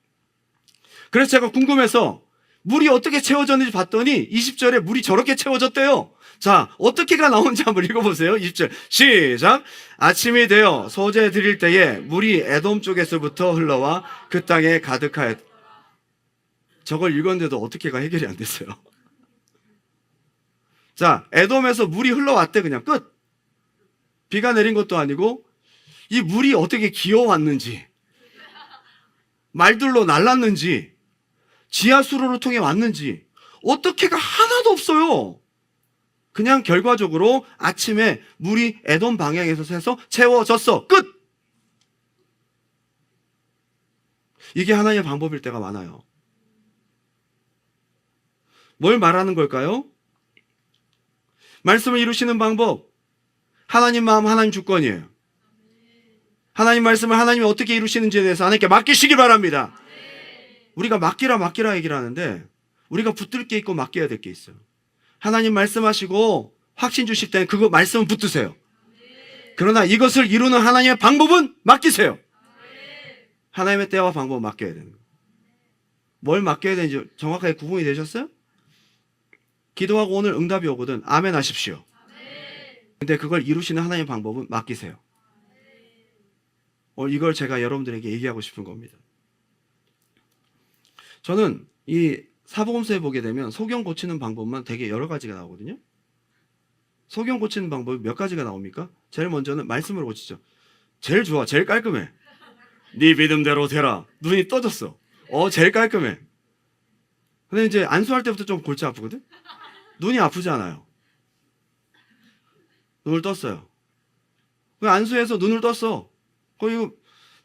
그래서 제가 궁금해서 물이 어떻게 채워졌는지 봤더니 20절에 물이 저렇게 채워졌대요. 자, 어떻게가 나온지 한번 읽어보세요. 20절 시작. 아침이 되어 소재 드릴 때에 물이 에돔 쪽에서부터 흘러와 그 땅에 가득하였다. 저걸 읽었는데도 어떻게가 해결이 안 됐어요. 자, 에돔에서 물이 흘러왔대. 그냥 끝. 비가 내린 것도 아니고 이 물이 어떻게 기어왔는지, 말들로 날랐는지, 지하수로를 통해 왔는지 어떻게가 하나도 없어요. 그냥 결과적으로 아침에 물이 에돔 방향에서 새서 채워졌어. 끝. 이게 하나님의 방법일 때가 많아요. 뭘 말하는 걸까요? 말씀을 이루시는 방법. 하나님 마음, 하나님 주권이에요. 하나님 말씀을 하나님이 어떻게 이루시는지에 대해서 하나님께 맡기시기 바랍니다. 우리가 맡기라 얘기를 하는데 우리가 붙들 게 있고 맡겨야 될 게 있어요. 하나님 말씀하시고 확신 주실 때는 그거 말씀은 붙드세요. 그러나 이것을 이루는 하나님의 방법은 맡기세요. 하나님의 때와 방법은 맡겨야 되는 거예요. 뭘 맡겨야 되는지 정확하게 구분이 되셨어요? 기도하고 오늘 응답이 오거든 아멘 하십시오. 근데 그걸 이루시는 하나님의 방법은 맡기세요. 이걸 제가 여러분들에게 얘기하고 싶은 겁니다. 저는 이 사복음서에 보게 되면 소경 고치는 방법만 되게 여러 가지가 나오거든요. 소경 고치는 방법이 몇 가지가 나옵니까? 제일 먼저는 말씀으로 고치죠. 제일 좋아, 제일 깔끔해. 네 믿음대로 되라. 눈이 떠졌어. 제일 깔끔해. 근데 이제 안수할 때부터 좀 골치 아프거든. 눈이 아프지 않아요. 눈을 떴어요. 그 안수해서 눈을 떴어. 거의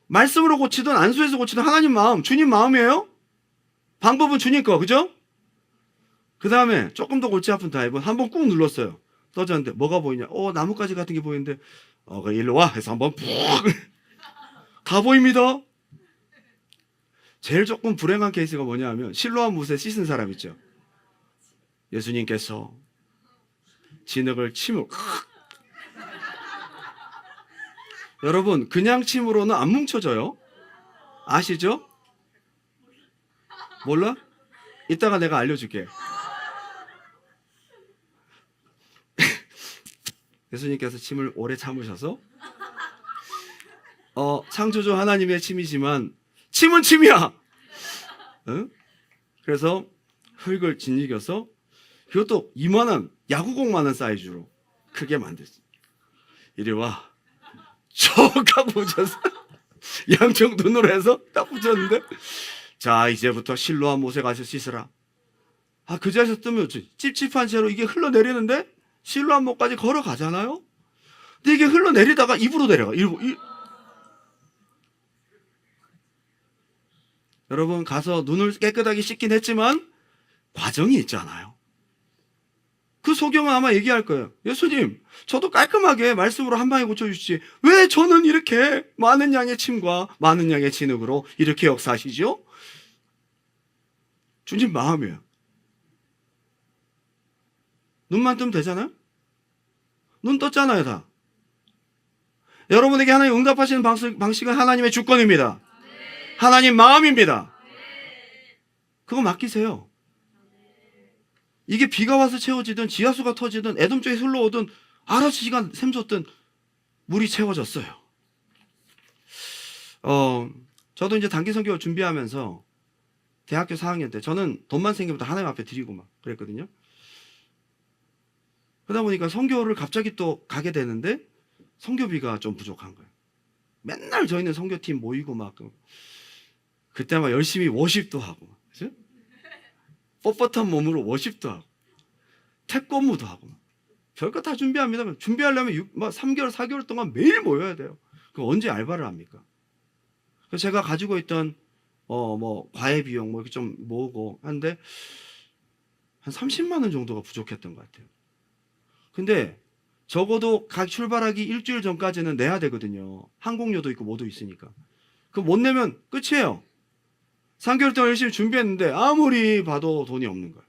말씀으로 고치든 안수해서 고치든 하나님 마음, 주님 마음이에요. 방법은 주님 거, 그죠? 그 다음에 조금 더 골치 아픈 타입은 한번 꾹 눌렀어요. 떠졌는데 뭐가 보이냐? 나뭇가지 같은 게 보이는데 그래, 일로 와 해서 한번 푹 다 보입니다. 제일 조금 불행한 케이스가 뭐냐 하면 실로암 못에 씻은 사람 있죠. 예수님께서 진흙을 침으로 여러분 그냥 침으로는 안 뭉쳐져요. 아시죠? 몰라? 이따가 내가 알려줄게. 예수님께서 침을 오래 참으셔서 창조주 하나님의 침이지만 침은 침이야. 응? 그래서 흙을 짓이겨서 그것도 이만한 야구공만한 사이즈로 크게 만들었어. 이리 와. 쭉 하고 붙였어. 양쪽 눈으로 해서 딱 붙였는데 자 이제부터 실로암 못에 가서 씻으라. 그 자리에서 뜨면 찝찝한 채로 이게 흘러내리는데 실로암 못까지 걸어가잖아요. 근데 이게 흘러내리다가 입으로 내려가. 여러분 가서 눈을 깨끗하게 씻긴 했지만 과정이 있잖아요. 그 소경은 아마 얘기할 거예요. 예수님, 저도 깔끔하게 말씀으로 한 방에 고쳐주시지 왜 저는 이렇게 많은 양의 침과 많은 양의 진흙으로 이렇게 역사하시죠? 주님 마음이에요. 눈만 뜨면 되잖아요? 눈 떴잖아요, 다. 여러분에게 하나님 응답하시는 방식은 하나님의 주권입니다. 하나님 마음입니다. 그거 맡기세요. 이게 비가 와서 채워지든 지하수가 터지든 애돔 쪽에 흘러오든 알아서 시간 샘솟든 물이 채워졌어요. 저도 이제 단기 선교 준비하면서 대학교 4학년 때 저는 돈만 생기면 하나님 앞에 드리고 막 그랬거든요. 그러다 보니까 선교를 갑자기 또 가게 되는데 선교비가 좀 부족한 거예요. 맨날 저희는 선교팀 모이고 막 그때 막 열심히 워십도 하고 그죠? 뻣뻣한 몸으로 워십도 하고 태권무도 하고 별거 다 준비합니다. 준비하려면 3개월 4개월 동안 매일 모여야 돼요. 그럼 언제 알바를 합니까? 그래서 제가 가지고 있던 과외 비용 이렇게 좀 모으고 하는데 한 30만 원 정도가 부족했던 것 같아요. 근데 적어도 각 출발하기 일주일 전까지는 내야 되거든요. 항공료도 있고 뭐도 있으니까. 그거 못 내면 끝이에요. 3개월 동안 열심히 준비했는데 아무리 봐도 돈이 없는 거예요.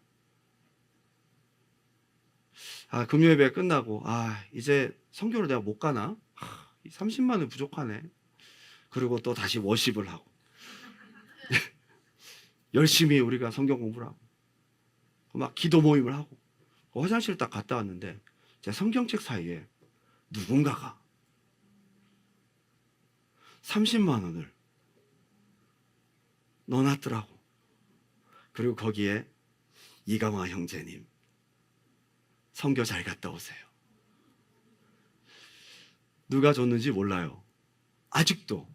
금요예배 끝나고 이제 선교를 내가 못 가나? 30만 원 부족하네. 그리고 또 다시 워십을 하고 열심히 우리가 성경 공부를 하고 막 기도 모임을 하고 화장실 딱 갔다 왔는데 제 성경책 사이에 누군가가 30만 원을 넣어놨더라고. 그리고 거기에 이강화 형제님 선교 잘 갔다 오세요. 누가 줬는지 몰라요. 아직도.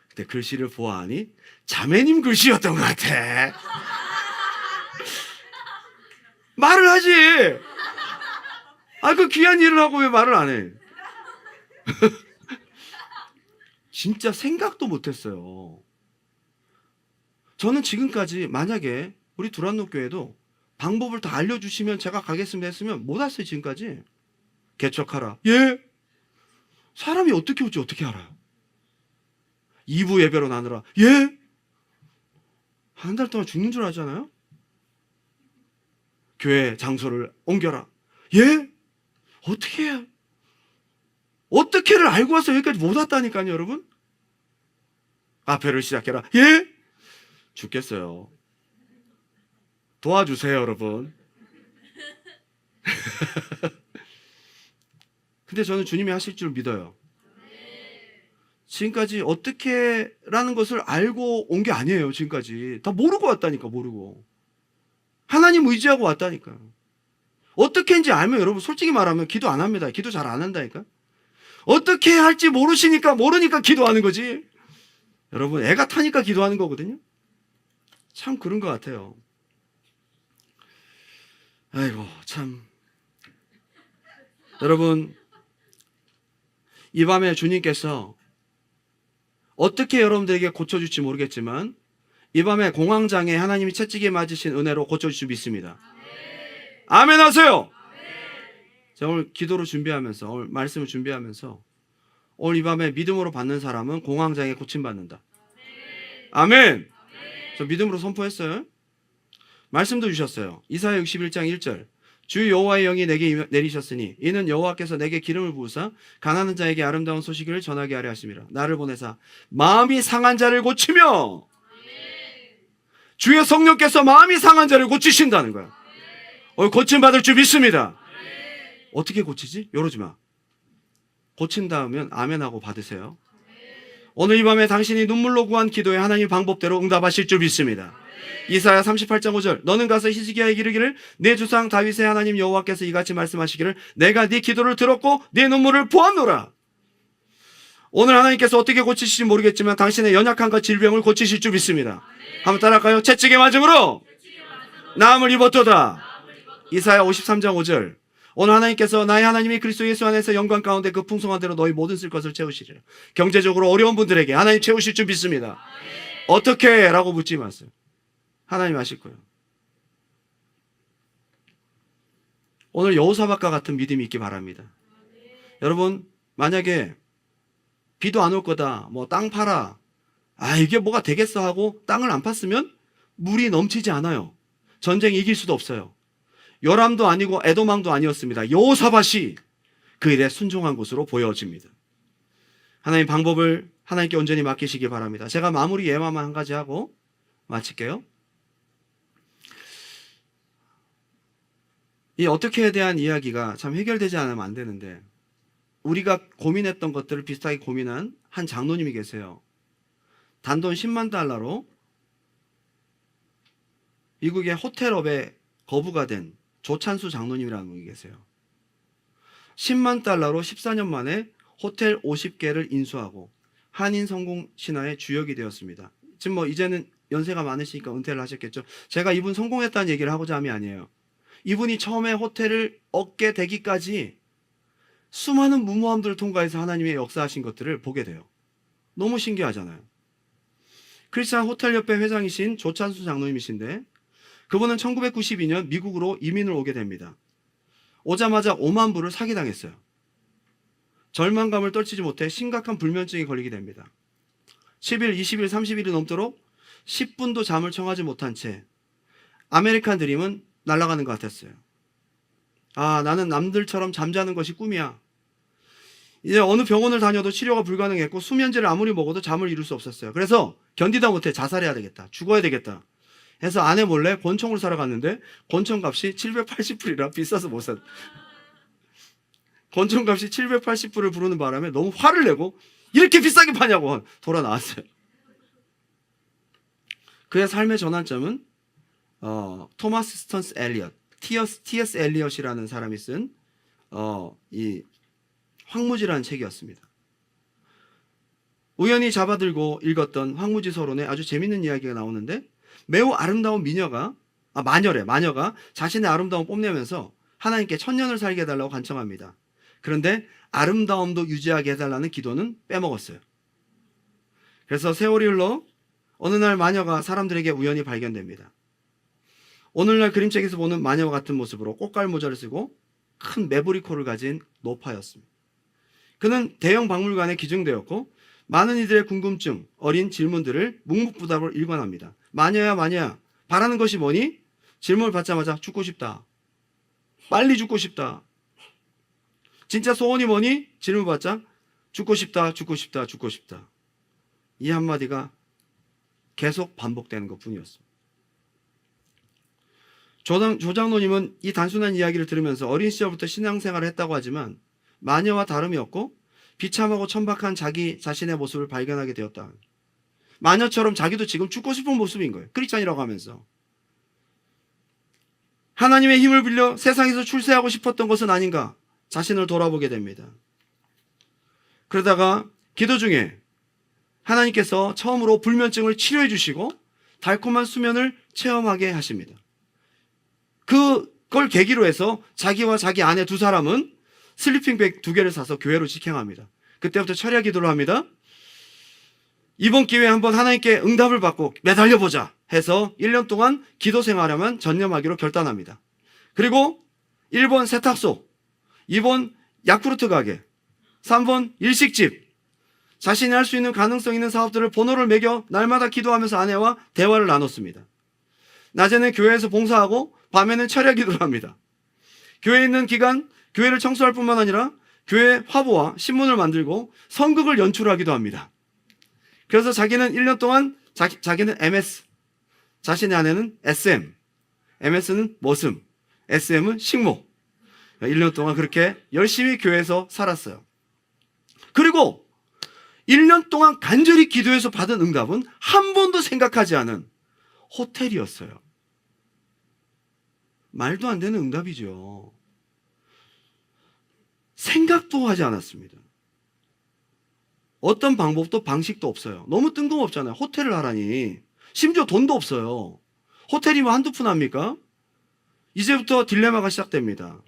근데 글씨를 보아하니 자매님 글씨였던 것 같아. 말을 하지. 그 귀한 일을 하고 왜 말을 안 해? 진짜 생각도 못했어요. 저는 지금까지 만약에 우리 두란노 교회도 방법을 다 알려주시면 제가 가겠습니다 했으면 못 왔어요. 지금까지. 개척하라. 예? 사람이 어떻게 올지 어떻게 알아요? 2부 예배로 나누라. 예? 한 달 동안 죽는 줄 알잖아요? 교회 장소를 옮겨라. 예? 어떻게 해요? 어떻게를 알고 와서 여기까지 못 왔다니까요, 여러분? 카페를 시작해라. 예? 죽겠어요. 도와주세요, 여러분. 근데 저는 주님이 하실 줄 믿어요. 지금까지 어떻게라는 것을 알고 온 게 아니에요. 지금까지 다 모르고 왔다니까. 모르고 하나님 의지하고 왔다니까. 어떻게인지 알면 여러분 솔직히 말하면 기도 안 합니다. 기도 잘 안 한다니까. 어떻게 할지 모르니까 기도하는 거지. 여러분 애가 타니까 기도하는 거거든요. 참 그런 것 같아요. 아이고 참. 여러분, 이 밤에 주님께서 어떻게 여러분들에게 고쳐줄지 모르겠지만 이 밤에 공황장애 하나님이 채찍에 맞으신 은혜로 고쳐줄 줄 믿습니다. 아멘 하세요. 자, 오늘 기도로 준비하면서, 오늘 말씀을 준비하면서 오늘 이 밤에 믿음으로 받는 사람은 공황장애 고침받는다. 아멘. 저 믿음으로 선포했어요. 말씀도 주셨어요. 이사야 61장 1절. 주 여호와의 영이 내게 내리셨으니 이는 여호와께서 내게 기름을 부으사 가난한 자에게 아름다운 소식을 전하게 하려 하심이라. 나를 보내사 마음이 상한 자를 고치며, 주의 성령께서 마음이 상한 자를 고치신다는 거야. 고침받을 줄 믿습니다. 어떻게 고치지? 이러지 마. 고친다면 아멘하고 받으세요. 오늘 이 밤에 당신이 눈물로 구한 기도에 하나님 방법대로 응답하실 줄 믿습니다. 이사야 38장 5절. 너는 가서 히스기야에게 이르기를 내 주상 다윗의 하나님 여호와께서 이같이 말씀하시기를 내가 네 기도를 들었고 네 눈물을 보았노라. 오늘 하나님께서 어떻게 고치실지 모르겠지만 당신의 연약함과 질병을 고치실 줄 믿습니다. 한번 따라할까요? 채찍에 맞음으로 나음을 입었도다. 이사야 53장 5절. 오늘 하나님께서 나의 하나님이 그리스도 예수 안에서 영광 가운데 그 풍성한 대로 너희 모든 쓸 것을 채우시리라. 경제적으로 어려운 분들에게 하나님 채우실 줄 믿습니다. 어떻게? 라고 묻지 마세요. 하나님 아실 거예요. 오늘 여호사밧과 같은 믿음이 있기 바랍니다. 여러분, 만약에 비도 안 올 거다, 뭐 땅 팔아, 이게 뭐가 되겠어 하고 땅을 안 팠으면 물이 넘치지 않아요. 전쟁 이길 수도 없어요. 요람도 아니고 에도망도 아니었습니다. 여호사밧이 그 일에 순종한 것으로 보여집니다. 하나님 방법을 하나님께 온전히 맡기시기 바랍니다. 제가 마무리 예화만 한 가지 하고 마칠게요. 이 어떻게에 대한 이야기가 참 해결되지 않으면 안 되는데, 우리가 고민했던 것들을 비슷하게 고민한 한 장로님이 계세요. 단돈 10만 달러로 미국의 호텔업에 거부가 된 조찬수 장로님이라는 분이 계세요. 10만 달러로 14년 만에 호텔 50개를 인수하고 한인 성공 신화의 주역이 되었습니다. 지금 뭐 이제는 연세가 많으시니까 은퇴를 하셨겠죠. 제가 이분 성공했다는 얘기를 하고자 함이 아니에요. 이분이 처음에 호텔을 얻게 되기까지 수많은 무모함들을 통과해서 하나님의 역사하신 것들을 보게 돼요. 너무 신기하잖아요. 크리스찬 호텔협회 회장이신 조찬수 장로님이신데, 그분은 1992년 미국으로 이민을 오게 됩니다. 오자마자 5만 불을 사기당했어요. 절망감을 떨치지 못해 심각한 불면증에 걸리게 됩니다. 10일, 20일, 30일이 넘도록 10분도 잠을 청하지 못한 채 아메리칸 드림은 날아가는 것 같았어요. 나는 남들처럼 잠자는 것이 꿈이야. 이제 어느 병원을 다녀도 치료가 불가능했고 수면제를 아무리 먹어도 잠을 이룰 수 없었어요. 그래서 견디다 못해 자살해야 되겠다, 죽어야 되겠다 해서 아내 몰래 권총을 사러 갔는데 권총값이 780불이라 비싸서 못 샀어요. 권총값이 780불을 부르는 바람에 너무 화를 내고 이렇게 비싸게 파냐고 돌아 나왔어요. 그의 삶의 전환점은 토마스 스턴스 엘리엇, T.S. 엘리엇이라는 사람이 쓴 이 황무지라는 책이었습니다. 우연히 잡아들고 읽었던 황무지 서론에 아주 재밌는 이야기가 나오는데, 매우 아름다운 마녀가 자신의 아름다움을 뽐내면서 하나님께 천년을 살게 해달라고 간청합니다. 그런데 아름다움도 유지하게 해달라는 기도는 빼먹었어요. 그래서 세월이 흘러 어느 날 마녀가 사람들에게 우연히 발견됩니다. 오늘날 그림책에서 보는 마녀와 같은 모습으로 꽃갈 모자를 쓰고 큰 매부리 코를 가진 노파였습니다. 그는 대형 박물관에 기증되었고 많은 이들의 궁금증, 어린 질문들을 묵묵부답으로 일관합니다. 마녀야, 바라는 것이 뭐니? 질문을 받자마자 죽고 싶다. 빨리 죽고 싶다. 진짜 소원이 뭐니? 질문 받자 죽고 싶다. 이 한마디가 계속 반복되는 것뿐이었습니다. 조장로님은 이 단순한 이야기를 들으면서 어린 시절부터 신앙생활을 했다고 하지만 마녀와 다름이 없고 비참하고 천박한 자기 자신의 모습을 발견하게 되었다. 마녀처럼 자기도 지금 죽고 싶은 모습인 거예요. 크리스찬이라고 하면서. 하나님의 힘을 빌려 세상에서 출세하고 싶었던 것은 아닌가 자신을 돌아보게 됩니다. 그러다가 기도 중에 하나님께서 처음으로 불면증을 치료해 주시고 달콤한 수면을 체험하게 하십니다. 그 그걸 계기로 해서 자기와 자기 아내 두 사람은 슬리핑백 2개를 사서 교회로 직행합니다. 그때부터 철야 기도를 합니다. 이번 기회에 한번 하나님께 응답을 받고 매달려보자 해서 1년 동안 기도 생활에만 전념하기로 결단합니다. 그리고 1번 세탁소, 2번 야쿠르트 가게, 3번 일식집, 자신이 할 수 있는 가능성 있는 사업들을 번호를 매겨 날마다 기도하면서 아내와 대화를 나눴습니다. 낮에는 교회에서 봉사하고 밤에는 철야 기도를 합니다. 교회에 있는 기간 교회를 청소할 뿐만 아니라 교회 화보와 신문을 만들고 선극을 연출하기도 합니다. 그래서 자기는 1년 동안 자기는 MS, 자신의 아내는 SM, MS는 머슴, SM은 식모. 1년 동안 그렇게 열심히 교회에서 살았어요. 그리고 1년 동안 간절히 기도해서 받은 응답은 한 번도 생각하지 않은 호텔이었어요. 말도 안 되는 응답이죠. 생각도 하지 않았습니다. 어떤 방법도 방식도 없어요. 너무 뜬금없잖아요. 호텔을 하라니. 심지어 돈도 없어요. 호텔이면 한두 푼 합니까? 이제부터 딜레마가 시작됩니다.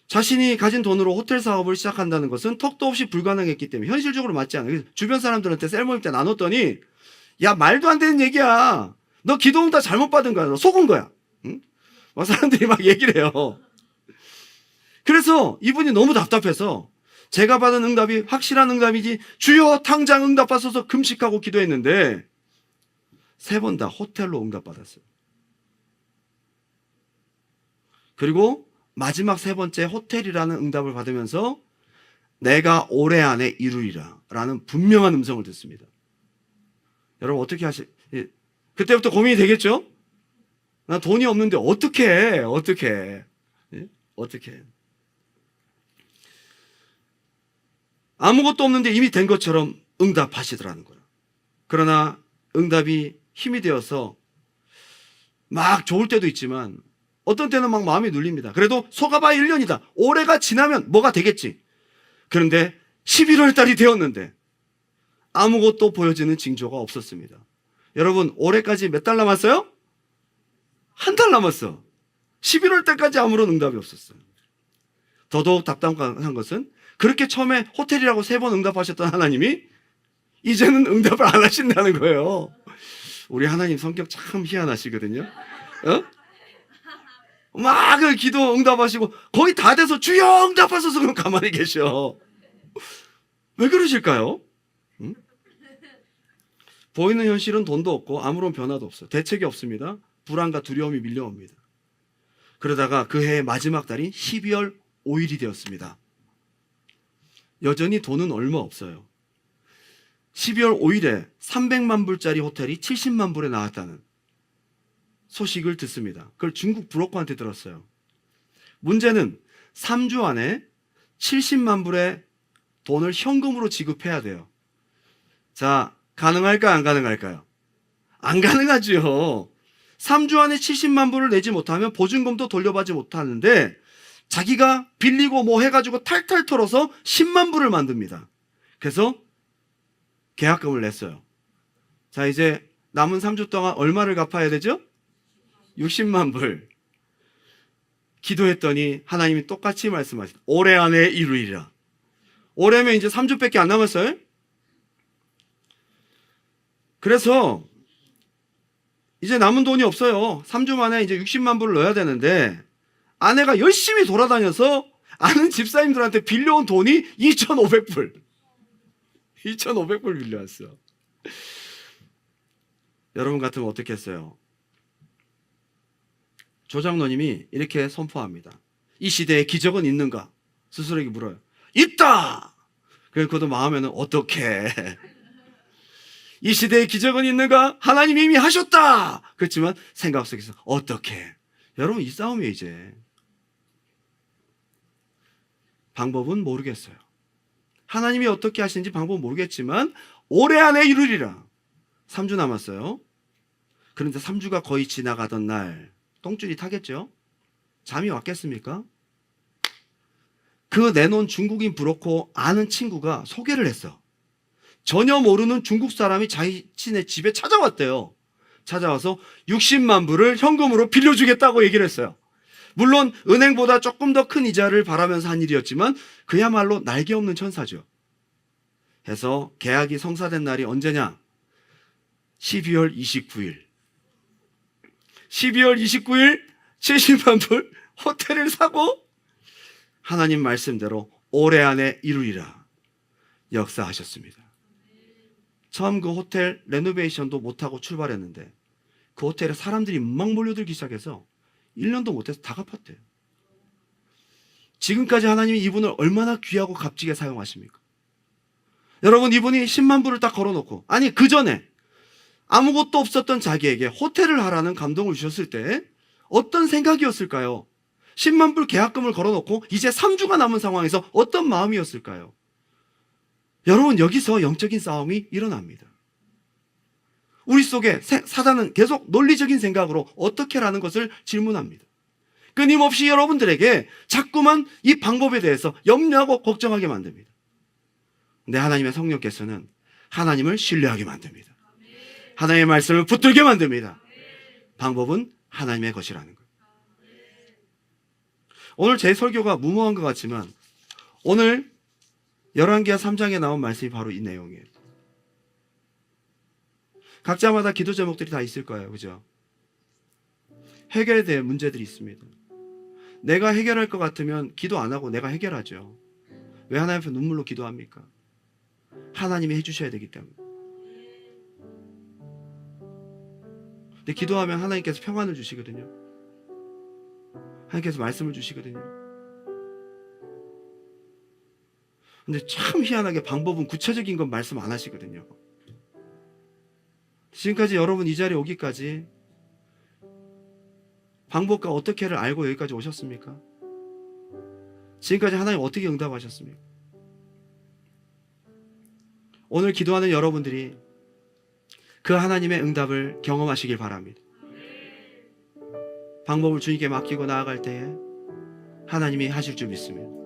자신이 가진 돈으로 호텔 사업을 시작한다는 것은 턱도 없이 불가능했기 때문에 현실적으로 맞지 않아요. 주변 사람들한테 셀 모임 때 나눴더니 야 말도 안 되는 얘기야. 너 기도응 다 잘못 받은 거야. 너 속은 거야. 응? 막 사람들이 막 얘기를 해요. 그래서 이분이 너무 답답해서 제가 받은 응답이 확실한 응답이지 주여 당장 응답하소서 금식하고 기도했는데 3번 다 호텔로 응답받았어요. 그리고 마지막 3번째 호텔이라는 응답을 받으면서 내가 올해 안에 이루리라 라는 분명한 음성을 듣습니다. 여러분 어떻게 그때부터 고민이 되겠죠? 나 돈이 없는데 어떻게 해? 어떻게 해? 아무것도 없는데 이미 된 것처럼 응답하시더라는 거예요. 그러나 응답이 힘이 되어서 막 좋을 때도 있지만 어떤 때는 막 마음이 눌립니다. 그래도 속아봐야 1년이다. 올해가 지나면 뭐가 되겠지. 그런데 11월 달이 되었는데 아무것도 보여지는 징조가 없었습니다. 여러분 올해까지 몇 달 남았어요? 한 달 남았어. 11월 때까지 아무런 응답이 없었어요. 더더욱 답답한 것은 그렇게 처음에 호텔이라고 3번 응답하셨던 하나님이 이제는 응답을 안 하신다는 거예요. 우리 하나님 성격 참 희한하시거든요. 막 기도 응답하시고 거의 다 돼서 주여 응답하소서 그럼 가만히 계셔. 왜 그러실까요? 응? 보이는 현실은 돈도 없고 아무런 변화도 없어요. 대책이 없습니다. 불안과 두려움이 밀려옵니다. 그러다가 그 해의 마지막 달인 12월 5일이 되었습니다. 여전히 돈은 얼마 없어요. 12월 5일에 300만 불짜리 호텔이 70만 불에 나왔다는 소식을 듣습니다. 그걸 중국 브로커한테 들었어요. 문제는 3주 안에 70만 불의 돈을 현금으로 지급해야 돼요. 자, 가능할까요? 안 가능할까요? 안 가능하죠. 3주 안에 70만 불을 내지 못하면 보증금도 돌려받지 못하는데 자기가 빌리고 뭐 해가지고 탈탈 털어서 10만 불을 만듭니다. 그래서 계약금을 냈어요. 자, 이제 남은 3주 동안 얼마를 갚아야 되죠? 60만 불. 기도했더니 하나님이 똑같이 말씀하셨어요. 올해 안에 이루리라. 올해면 이제 3주밖에 안 남았어요. 그래서 이제 남은 돈이 없어요. 3주 만에 이제 60만 불을 넣어야 되는데 아내가 열심히 돌아다녀서 아는 집사님들한테 빌려온 돈이 2,500불. 2,500불 빌려왔어. 여러분 같으면 어떻게 했어요? 조장로님이 이렇게 선포합니다. 이 시대에 기적은 있는가? 스스로에게 물어요. 있다! 그래서 그도 마음에는 어떻게? 이 시대에 기적은 있는가? 하나님이 이미 하셨다! 그렇지만 생각 속에서 어떻게? 여러분 이 싸움이에요 이제. 방법은 모르겠어요. 하나님이 어떻게 하시는지 방법은 모르겠지만 올해 안에 이루리라. 3주 남았어요. 그런데 3주가 거의 지나가던 날 똥줄이 타겠죠? 잠이 왔겠습니까? 그 내놓은 중국인 브로커 아는 친구가 소개를 했어. 전혀 모르는 중국 사람이 자신의 집에 찾아왔대요. 찾아와서 60만 불을 현금으로 빌려주겠다고 얘기를 했어요. 물론 은행보다 조금 더 큰 이자를 바라면서 한 일이었지만 그야말로 날개 없는 천사죠. 해서 계약이 성사된 날이 언제냐? 12월 29일. 12월 29일 70만 불 호텔을 사고 하나님 말씀대로 올해 안에 이루리라 역사하셨습니다. 처음 그 호텔 레노베이션도 못하고 출발했는데 그 호텔에 사람들이 막 몰려들기 시작해서 1년도 못해서 다 갚았대요. 지금까지 하나님이 이분을 얼마나 귀하고 값지게 사용하십니까? 여러분, 이분이 10만 불을 딱 걸어놓고, 아니 그 전에 아무것도 없었던 자기에게 호텔을 하라는 감동을 주셨을 때 어떤 생각이었을까요? 10만 불 계약금을 걸어놓고 이제 3주가 남은 상황에서 어떤 마음이었을까요? 여러분, 여기서 영적인 싸움이 일어납니다. 우리 속에 사단은 계속 논리적인 생각으로 어떻게라는 것을 질문합니다. 끊임없이 여러분들에게 자꾸만 이 방법에 대해서 염려하고 걱정하게 만듭니다. 근데 하나님의 성령께서는 하나님을 신뢰하게 만듭니다. 하나님의 말씀을 붙들게 만듭니다. 방법은 하나님의 것이라는 거예요. 오늘 제 설교가 무모한 것 같지만 오늘 열왕기하 3장에 나온 말씀이 바로 이 내용이에요. 각자마다 기도 제목들이 다 있을 거예요. 그죠? 해결해야 될 문제들이 있습니다. 내가 해결할 것 같으면 기도 안 하고 내가 해결하죠. 왜 하나님 앞에 눈물로 기도합니까? 하나님이 해주셔야 되기 때문에. 근데 기도하면 하나님께서 평안을 주시거든요. 하나님께서 말씀을 주시거든요. 근데 참 희한하게 방법은 구체적인 건 말씀 안 하시거든요. 지금까지 여러분 이 자리에 오기까지 방법과 어떻게를 알고 여기까지 오셨습니까? 지금까지 하나님 어떻게 응답하셨습니까? 오늘 기도하는 여러분들이 그 하나님의 응답을 경험하시길 바랍니다. 방법을 주님께 맡기고 나아갈 때에 하나님이 하실 줄 믿습니다.